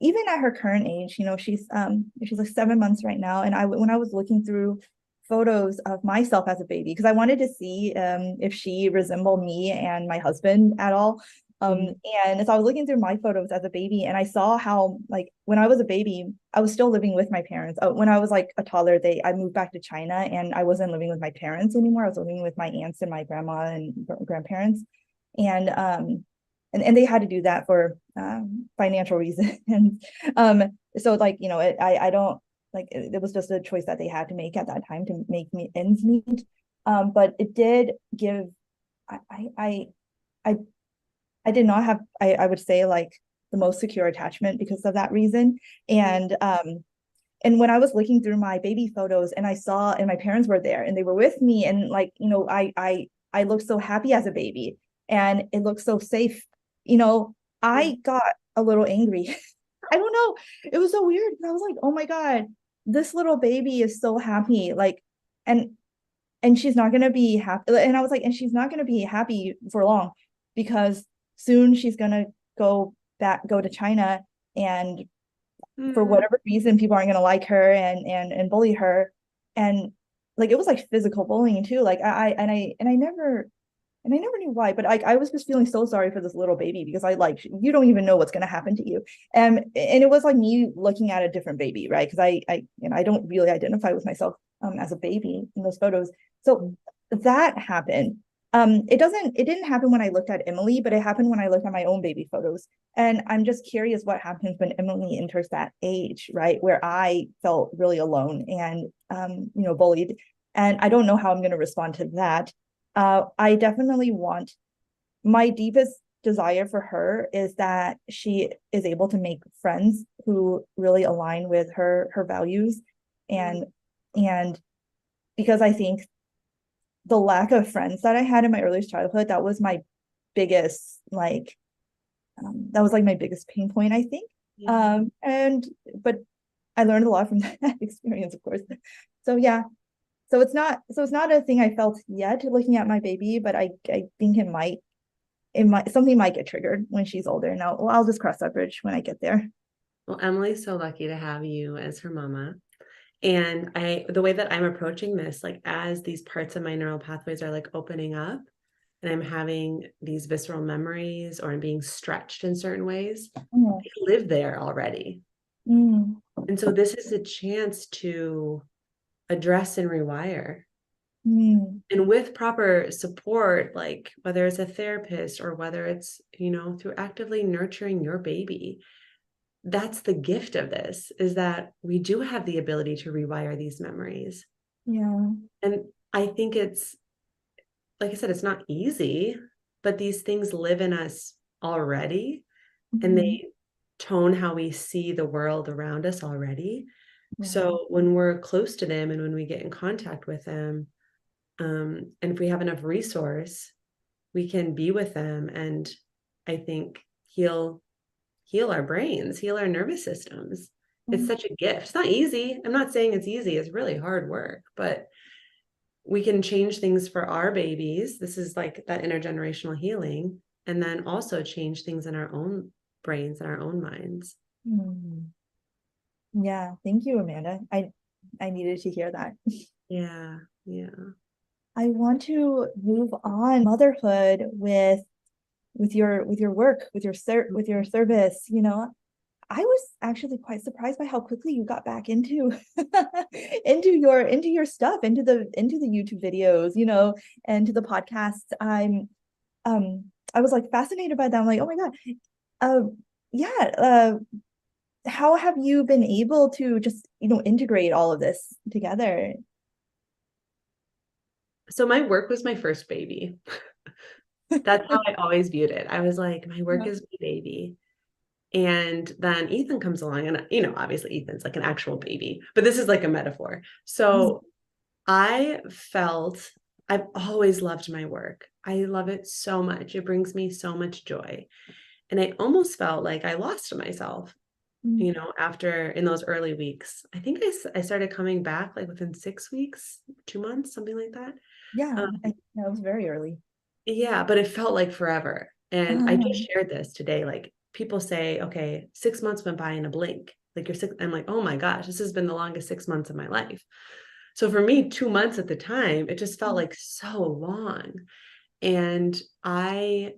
even at her current age, she's like 7 months right now. And when I was looking through photos of myself as a baby, because I wanted to see if she resembled me and my husband at all. Um, mm, and so I was looking through my photos as a baby, and I saw how, like, when I was a baby, I was still living with my parents. When I was like a toddler, I moved back to China, and I wasn't living with my parents anymore. I was living with my aunts and my grandma and grandparents, and they had to do that for financial reasons. So like, I don't like, it was just a choice that they had to make at that time to make me ends meet. But it did give, I I I I did not have, I would say, like, the most secure attachment because of that reason. mm, And when I was looking through my baby photos, and I saw, and my parents were there and they were with me, and like, I looked so happy as a baby, and it looked so safe, mm, I got a little angry. I don't know. It was so weird. I was like, oh my God, this little baby is so happy. Like, and she's not gonna be happy. And I was like, and she's not gonna be happy for long, because soon she's gonna go to China, and for mm. whatever reason, people aren't gonna like her and bully her. And like, it was like physical bullying too. Like, I never knew why, but I was just feeling so sorry for this little baby, because I, like, you don't even know what's going to happen to you. And it was like me looking at a different baby, right? Because I don't really identify with myself as a baby in those photos. So that happened. It didn't happen when I looked at Emily, but it happened when I looked at my own baby photos. And I'm just curious what happens when Emily enters that age, right? Where I felt really alone and, bullied. And I don't know how I'm going to respond to that. I definitely want, my deepest desire for her is that she is able to make friends who really align with her values. Mm. And and because I think the lack of friends that I had in my earliest childhood, that was my biggest, like, that was like my biggest pain point, I think. Yeah. And but I learned a lot from that experience, of course. So yeah, so it's not a thing I felt yet looking at my baby, but I think it might something might get triggered when she's older. Now, well, I'll just cross that bridge when I get there. Well, Emily's so lucky to have you as her mama. And the way that I'm approaching this, like as these parts of my neural pathways are like opening up and I'm having these visceral memories or I'm being stretched in certain ways, Mm, they live there already. mm, And so this is a chance to address and rewire. mm, And with proper support, like whether it's a therapist or whether it's, through actively nurturing your baby, that's the gift of this, is that we do have the ability to rewire these memories. yeah. And I think it's, like I said, it's not easy, but these things live in us already and Mhm, they tone how we see the world around us already. yeah. So when we're close to them and when we get in contact with them, and if we have enough resource, we can be with them and I think heal our brains, heal our nervous systems. It's Mm, such a gift. It's not easy. I'm not saying it's easy. It's really hard work, but we can change things for our babies. This is like that intergenerational healing, and then also change things in our own brains and our own minds. mm. Yeah, thank you, Amanda. I needed to hear that. Yeah, yeah. I want to move on motherhood with your work, with your service. I was actually quite surprised by how quickly you got back into into your stuff, into the YouTube videos, and to the podcasts. I was like fascinated by that. I'm like, oh my God. Uh yeah, how have you been able to just, integrate all of this together? So my work was my first baby. That's how I always viewed it. I was like, my work Yeah. is my baby. And then Ethan comes along, and obviously Ethan's like an actual baby, but this is like a metaphor. So I felt I've always loved my work. I love it so much. It brings me so much joy. And I almost felt like I lost myself, Mm. after in those early weeks. I think I started coming back like within 6 weeks, 2 months, something like that. Yeah, Um, that was very early. yeah, but it felt like forever. And I just Um, shared this today. Like people say, okay, 6 months went by in a blink. Like you're six. I'm like, oh my gosh, this has been the longest 6 months of my life. So for me, 2 months at the time, it just felt like so long. And I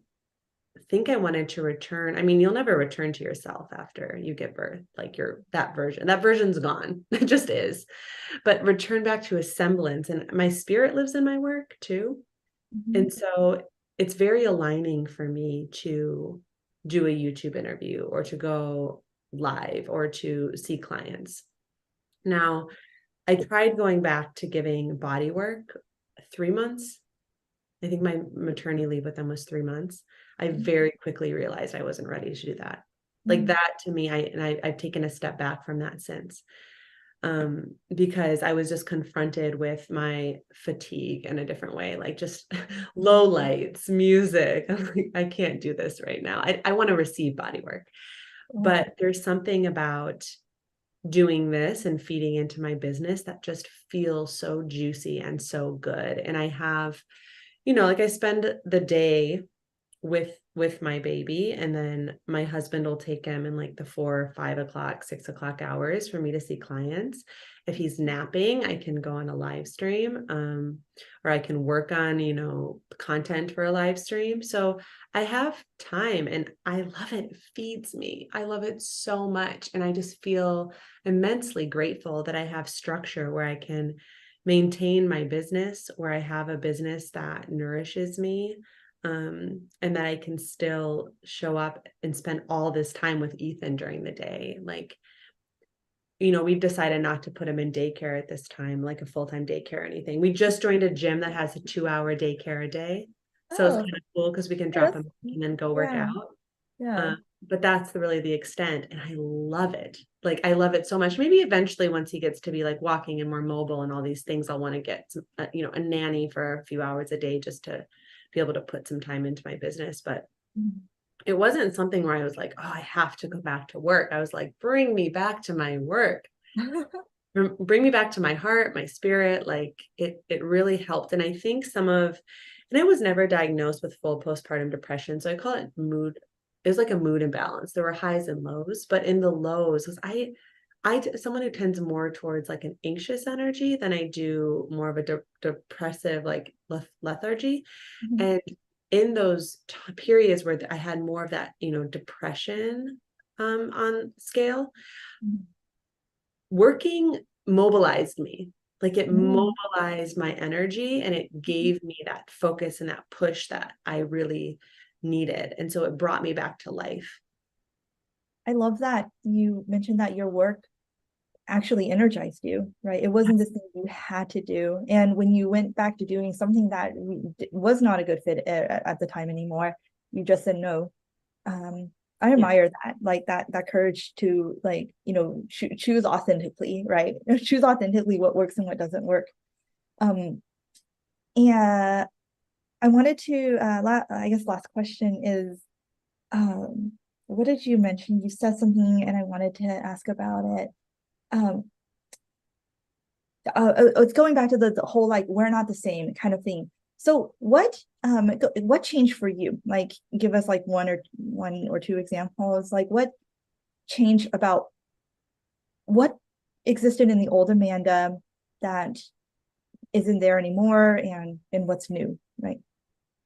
think I wanted to return. I mean, you'll never return to yourself after you give birth. Like that version's gone. It just is. But return back to a semblance. And my spirit lives in my work too. mhm. And so it's very aligning for me to do a YouTube interview or to go live or to see clients. Now, I tried going back to giving body work 3 months. I think my maternity leave with them was 3 months. I very quickly realized I wasn't ready to do that. Like Mm. that to me, I've taken a step back from that since, because I was just confronted with my fatigue in a different way, like just low lights, music. I'm like, I can't do this right now. I want to receive body work, Oh, but there's something about doing this and feeding into my business that just feels so juicy and so good. And I have, like I spend the day with my baby, and then my husband will take him in like the 4, 5 o'clock, 6 o'clock hours for me to see clients. If he's napping, I can go on a live stream, or I can work on content for a live stream. So I have time and I love it. It feeds me. I love it so much, and I just feel immensely grateful that I have structure where I can maintain my business, where I have a business that nourishes me, and that I can still show up and spend all this time with Ethan during the day. Like, we've decided not to put him in daycare at this time, like a full-time daycare or anything. We just joined a gym that has a 2-hour daycare a day. So it's oh, kind of cool because we can yeah, drop him and then go work yeah, out. yeah. But that's really the extent. And I love it. Like, I love it so much. Maybe eventually, once he gets to be like walking and more mobile and all these things, I'll want to get some, a nanny for a few hours a day just to be able to put some time into my business. But Mm. it wasn't something where I was like, oh, I have to go back to work. I was like, bring me back to my work, bring me back to my heart, my spirit. Like it really helped. And I think and I was never diagnosed with full postpartum depression. So I call it mood. It was like a mood imbalance. There were highs and lows, but in the lows was someone who tends more towards like an anxious energy than I do more of a depressive, like lethargy. Mhm. And in those periods where I had more of that, depression, on scale, working mobilized me. Like it Mm. mobilized my energy and it gave me that focus and that push that I really needed. And so it brought me back to life. I love that you mentioned that your work actually energized you, right? It wasn't this thing you had to do. And when you went back to doing something that was not a good fit at the time anymore, you just said no. Um, I Yeah. admire that, like that courage to like, choose authentically, right? Choose authentically what works and what doesn't work. Um, and I wanted to, I guess last question is, um, what did you mention? You said something and I wanted to ask about it. Um, it's going back to the whole like we're not the same kind of thing. So what changed for you? Like give us like one or two examples. Like what changed about what existed in the old Amanda that isn't there anymore and what's new, right?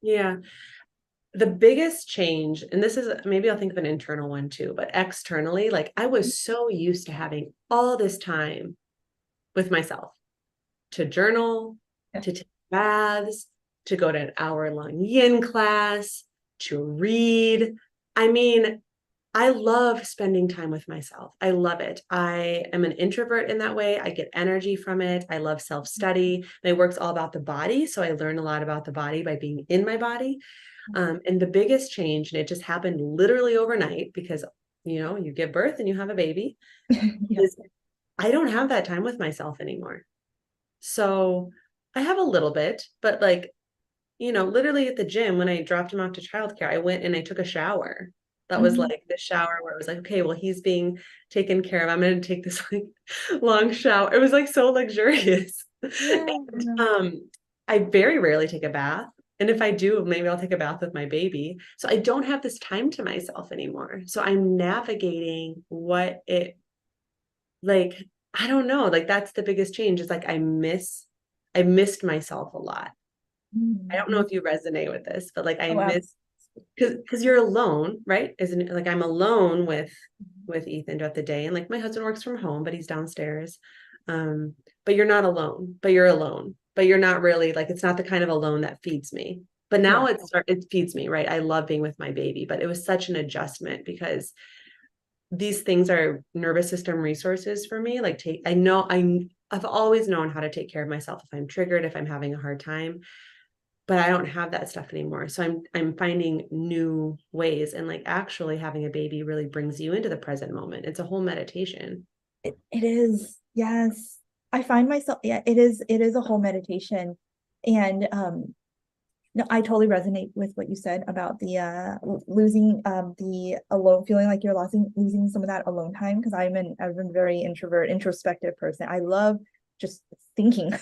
Yeah. The biggest change, and this is maybe I'll think of an internal one too, but externally, like I was so used to having all this time with myself to journal, Yeah. to take baths, to go to an hour-long yin class, to read. I mean, I love spending time with myself. I love it. I am an introvert in that way. I get energy from it. I love self-study. My work's all about the body. So I learn a lot about the body by being in my body. And the biggest change, and it just happened literally overnight because, you give birth and you have a baby, Yeah. is I don't have that time with myself anymore. So I have a little bit, but like, literally at the gym when I dropped him off to childcare, I went and I took a shower. That was Mhm. like the shower where I was like, okay, well, he's being taken care of. I'm going to take this like long shower. It was like so luxurious. Yeah. And, I very rarely take a bath. And if I do, maybe I'll take a bath with my baby. So I don't have this time to myself anymore. So I'm navigating what it like, I don't know, like that's the biggest change. Is like I missed myself a lot. I don't know Mhm. if you resonate with this, but like I Oh, miss because you're alone, right? Isn't it like I'm alone with Ethan throughout the day, and like my husband works from home, but he's downstairs. Um, but you're not alone, but you're alone, but you're not really like it's not the kind of alone that feeds me. But yeah. now it feeds me, right? I love being with my baby, but it was such an adjustment because these things are nervous system resources for me. Like I've always known how to take care of myself if I'm triggered, if I'm having a hard time, but I don't have that stuff anymore. So I'm finding new ways, and like actually having a baby really brings you into the present moment. It's a whole meditation. It is. Yes. I find myself, yeah, it is a whole meditation. And no, I totally resonate with what you said about the losing the alone, feeling like you're losing some of that alone time, because I've been very introspective person. I love just thinking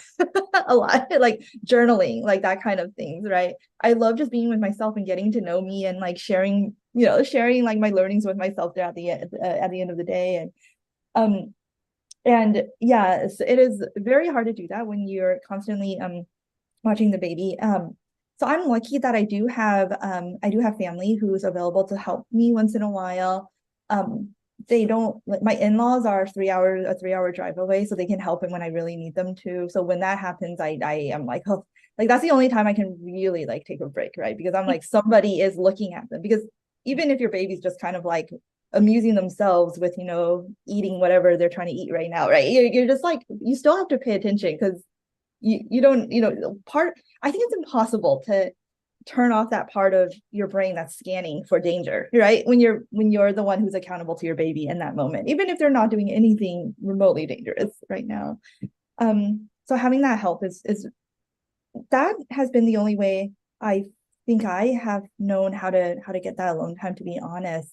a lot, like journaling, like that kind of things, right? I love just being with myself and getting to know me, and like sharing like my learnings with myself throughout the at the end of the day. And yes, it is very hard to do that when you're constantly watching the baby. So I'm lucky that I do have family who's available to help me once in a while. Um, they don't like my in-laws are a 3 hour drive away, so they can help him when I really need them to. So when that happens, I am like, oh, like that's the only time I can really like take a break, right? Because I'm like somebody is looking at them. Because even if your baby's just kind of like amusing themselves with, eating whatever they're trying to eat right now, right? You're just like, you still have to pay attention, because you don't, part I think it's impossible to turn off that part of your brain that's scanning for danger, right? When you're the one who's accountable to your baby in that moment, even if they're not doing anything remotely dangerous right now. So having that help is that has been the only way I think I have known how to get that alone time, to be honest.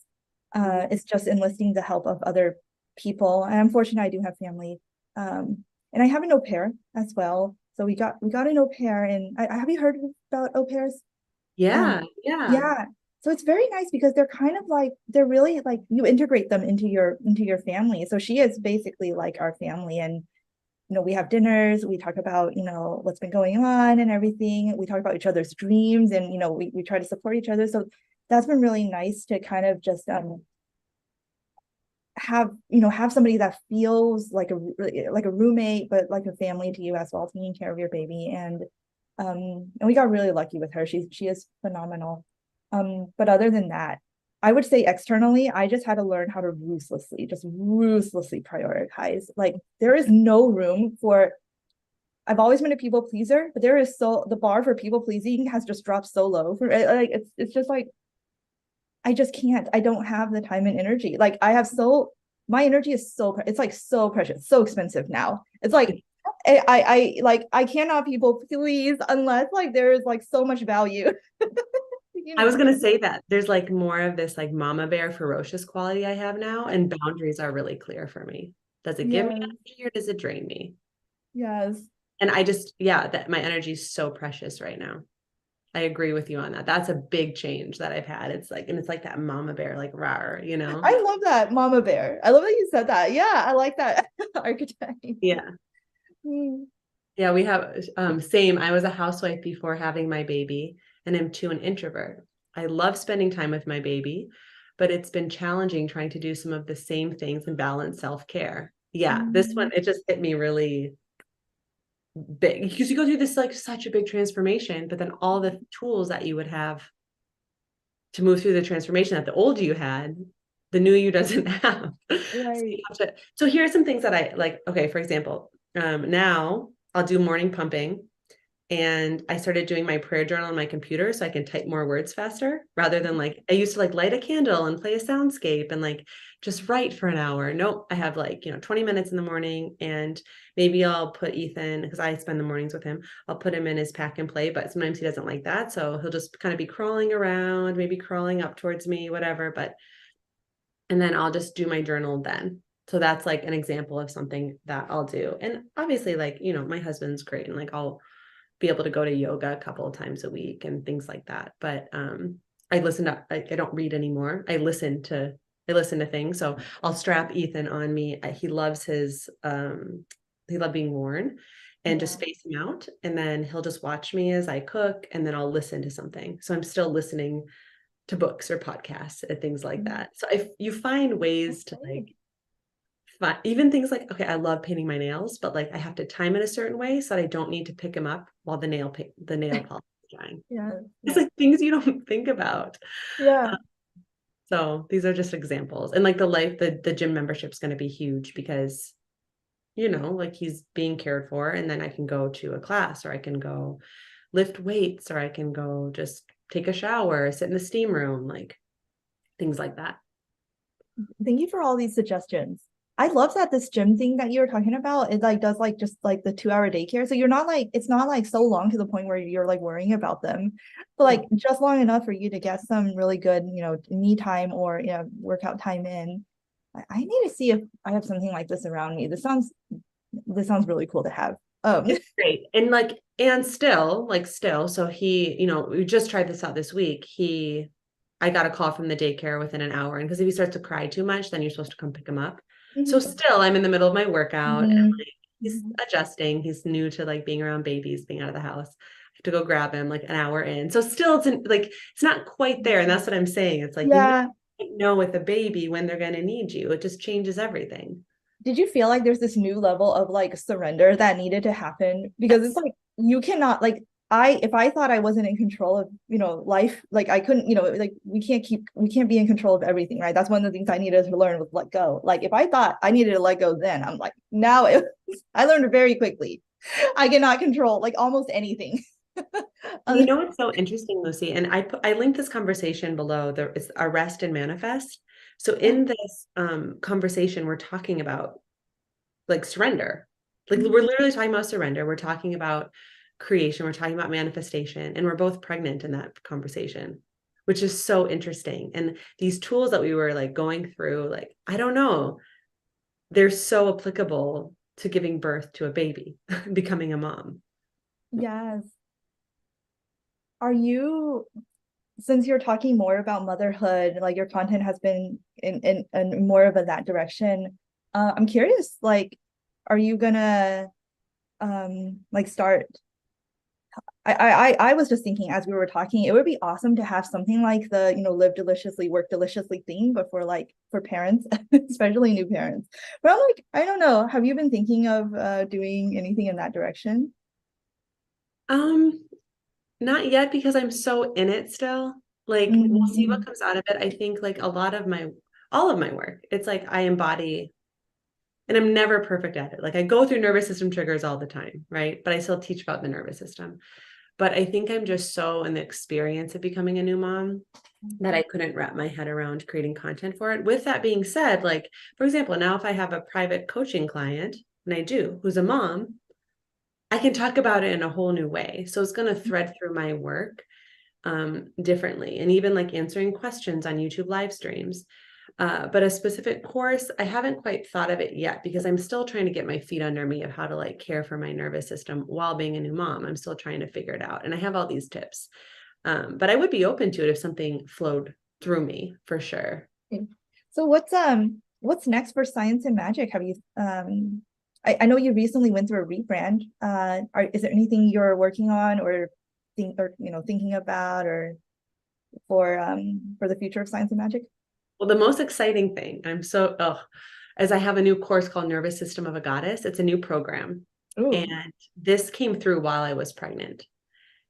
It's just enlisting the help of other people. And I'm fortunate I do have family. And I have an au pair as well. So we got an au pair, and have you heard about au pairs? Yeah, Um, yeah. yeah. So it's very nice because they're kind of like they're really like you integrate them into your family. So she is basically like our family, and we have dinners, we talk about, what's been going on and everything. We talk about each other's dreams, and, we try to support each other. So that's been really nice to kind of just have somebody that feels like a roommate, but like a family to you as well, taking care of your baby. And we got really lucky with her. She is phenomenal. But other than that, I would say externally, I just had to learn how to ruthlessly prioritize. Like there is no room for. I've always been a people pleaser, but the bar for people pleasing has just dropped so low. Like it's just like I just can't. I don't have the time and energy. Like my energy is it's like so precious, so expensive now. It's like I cannot people please unless like there is like so much value. you I was know. gonna say that there's like more of this like mama bear ferocious quality I have now, and boundaries are really clear for me. Does it give me Yes. energy or does it drain me? Yes. And I just, yeah, that my energy is so precious right now. I agree with you on that. That's a big change that I've had. It's like, and it's like that mama bear, like rawr, you know? I love that mama bear. I love that you said that. Yeah, I like that archetype. Yeah. Mm. Yeah, we have same. I was a housewife before having my baby, and I'm too an introvert. I love spending time with my baby, but it's been challenging trying to do some of the same things and balance self-care. Yeah, this one Mm. it just hit me really big because you go through this like such a big transformation, but then all the tools that you would have to move through the transformation that the old you had, the new you doesn't have. Right. So here are some things that I like. Okay, for example, now I'll do morning pumping. and I started doing my prayer journal on my computer so I can type more words faster rather than like I used to like light a candle and play a soundscape and like just write for an hour. Nope, I have like, 20 minutes in the morning, and maybe I'll put Ethan, because I spend the mornings with him, I'll put him in his pack and play, but sometimes he doesn't like that. So he'll just kind of be crawling around, maybe crawling up towards me, whatever. And then I'll just do my journal then. So that's like an example of something that I'll do. And obviously, like, my husband's great, and like I'll be able to go to yoga a couple of times a week and things like that. But I don't read anymore. I listen to things. So I'll strap Ethan on me. He loved being worn, and just face him out. And then he'll just watch me as I cook, and then I'll listen to something. So I'm still listening to books or podcasts and things like that. So if you find ways to like even things like, okay, I love painting my nails, but like I have to time it a certain way so that I don't need to pick them up while the nail polish is drying. Yeah. It's like things you don't think about. Yeah. So these are just examples. And like the gym membership is going to be huge because, like he's being cared for, and then I can go to a class, or I can go lift weights, or I can go just take a shower, sit in the steam room, like things like that. Thank you for all these suggestions. I love that this gym thing that you were talking about, it like does like just like the 2 hour daycare. So you're not like, it's not like so long to the point where you're like worrying about them, but like just long enough for you to get some really good, me time or workout time in. I need to see if I have something like this around me. This sounds really cool to have. It's great. And like, and still, so he, we just tried this out this week. I got a call from the daycare within an hour. And because if he starts to cry too much, then you're supposed to come pick him up. So still I'm in the middle of my workout, and like he's adjusting. He's new to like being around babies, being out of the house. I have to go grab him like an hour in. So still it's not quite there. And that's what I'm saying. It's like, Yeah. you know with a baby when they're going to need you. It just changes everything. Did you feel like there's this new level of like surrender that needed to happen? Because it's like you cannot like if I thought I wasn't in control of, life, like I couldn't, like we can't be in control of everything, right? That's one of the things I needed to learn was let go. Like if I thought I needed to let go then, I'm like, I learned it very quickly. I cannot control like almost anything. What's so interesting, Lucy, and I linked this conversation below. There is arrest and manifest. So in this conversation, we're talking about like surrender. Like we're literally talking about surrender. We're talking about creation. We're talking about manifestation, and we're both pregnant in that conversation, which is so interesting. And these tools that we were like going through, like, I don't know, they're so applicable to giving birth to a baby, becoming a mom. Yes. Since you're talking more about motherhood, like your content has been in more of that direction, I'm curious, like, are you gonna like start? I was just thinking as we were talking, it would be awesome to have something like the live deliciously, work deliciously thing, but for parents, especially new parents. But I'm like, I don't know. Have you been thinking of doing anything in that direction? Not yet, because I'm so in it still. Like we'll see what comes out of it. I think like all of my work, it's like I embody, and I'm never perfect at it. Like I go through nervous system triggers all the time, right? But I still teach about the nervous system. But I think I'm just so in the experience of becoming a new mom that I couldn't wrap my head around creating content for it. With that being said, like, for example, now if I have a private coaching client, and I do, who's a mom, I can talk about it in a whole new way. So it's going to thread through my work differently, and even like answering questions on YouTube live streams. But a specific course, I haven't quite thought of it yet, because I'm still trying to get my feet under me of how to like care for my nervous system while being a new mom. I'm still trying to figure it out. And I have all these tips. But I would be open to it if something flowed through me, for sure. So what's next for Science and Magic? Have you I know you recently went through a rebrand. Is there anything you're working on or thinking about or for the future of Science and Magic? Well, the most exciting thing, as I have a new course called Nervous System of a Goddess. It's a new program. Ooh. And this came through while I was pregnant.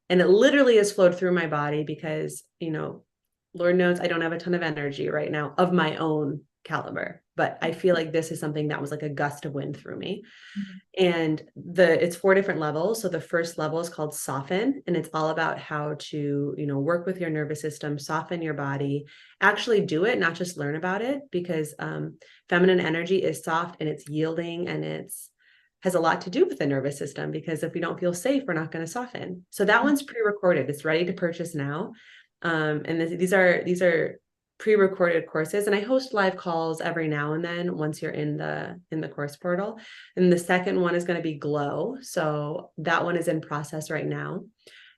And it literally has flowed through my body because, Lord knows I don't have a ton of energy right now of my own caliber, but I feel like this is something that was like a gust of wind through me. Mhm. And it's 4 different levels. So the first level is called soften, and it's all about how to, work with your nervous system, soften your body, actually do it, not just learn about it, because feminine energy is soft and it's yielding, and it's has a lot to do with the nervous system, because if we don't feel safe, we're not going to soften. So that one's pre-recorded. It's ready to purchase now. And these are pre-recorded courses, and I host live calls every now and then once you're in the course portal. And the second one is going to be glow. So that one is in process right now.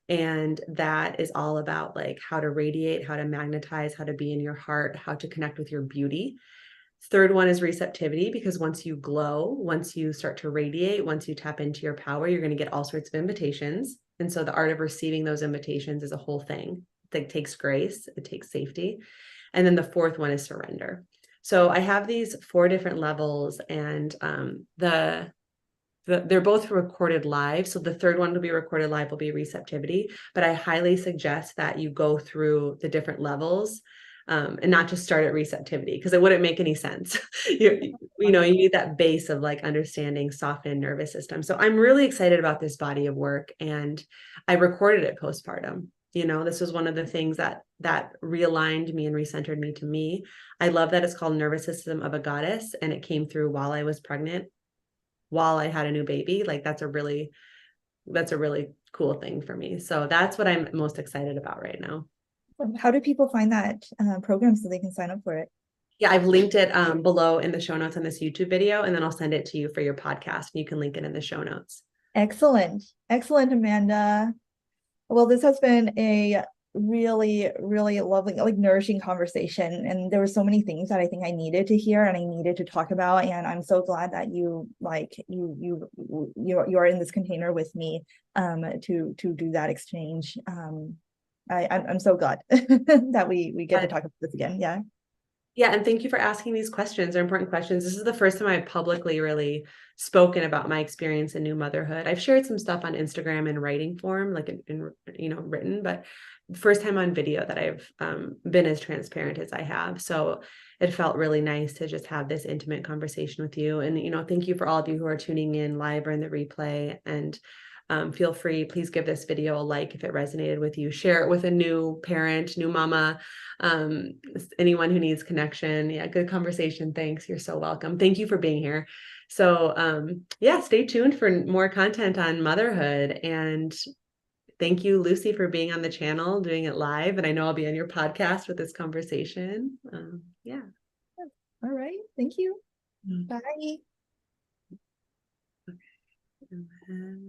And that is all about like how to radiate, how to magnetize, how to be in your heart, how to connect with your beauty. Third one is receptivity, because once you glow, once you start to radiate, once you tap into your power, you're going to get all sorts of invitations. And so the art of receiving those invitations is a whole thing. It takes grace, it takes safety. And then the fourth one is surrender. So I have these 4 different levels, and they're both recorded live. So the third one will be recorded live, will be receptivity. But I highly suggest that you go through the different levels, and not just start at receptivity, because it wouldn't make any sense. you need that base of like understanding softened nervous system. So I'm really excited about this body of work, and I recorded it postpartum. This was one of the things that realigned me and recentered me to me. I love that it's called Nervous System of a Goddess, and it came through while I was pregnant, while I had a new baby. Like that's a really cool thing for me. So that's what I'm most excited about right now. How do people find that program so they can sign up for it? Yeah, I've linked it below in the show notes on this YouTube video, and then I'll send it to you for your podcast, and you can link it in the show notes. Excellent. Excellent, Amanda. Well, this has been a really, really lovely, like nourishing conversation. And there were so many things that I think I needed to hear and I needed to talk about. And I'm so glad that you're in this container with me to do that exchange. I'm so glad that we get to talk about this again. Yeah. Yeah, and thank you for asking these questions. They're important questions. This is the first time I've publicly really spoken about my experience in new motherhood. I've shared some stuff on Instagram in writing form, like in written, but first time on video that I've been as transparent as I have. So it felt really nice to just have this intimate conversation with you. And thank you for all of you who are tuning in live or in the replay. And feel free, please give this video a like if it resonated with you. Share it with a new parent, new mama, anyone who needs connection. Yeah, good conversation. Thanks. You're so welcome. Thank you for being here. So yeah, stay tuned for more content on motherhood. And thank you, Lucy, for being on the channel, doing it live. And I know I'll be on your podcast with this conversation. Yeah. All right. Thank you. Bye. Okay.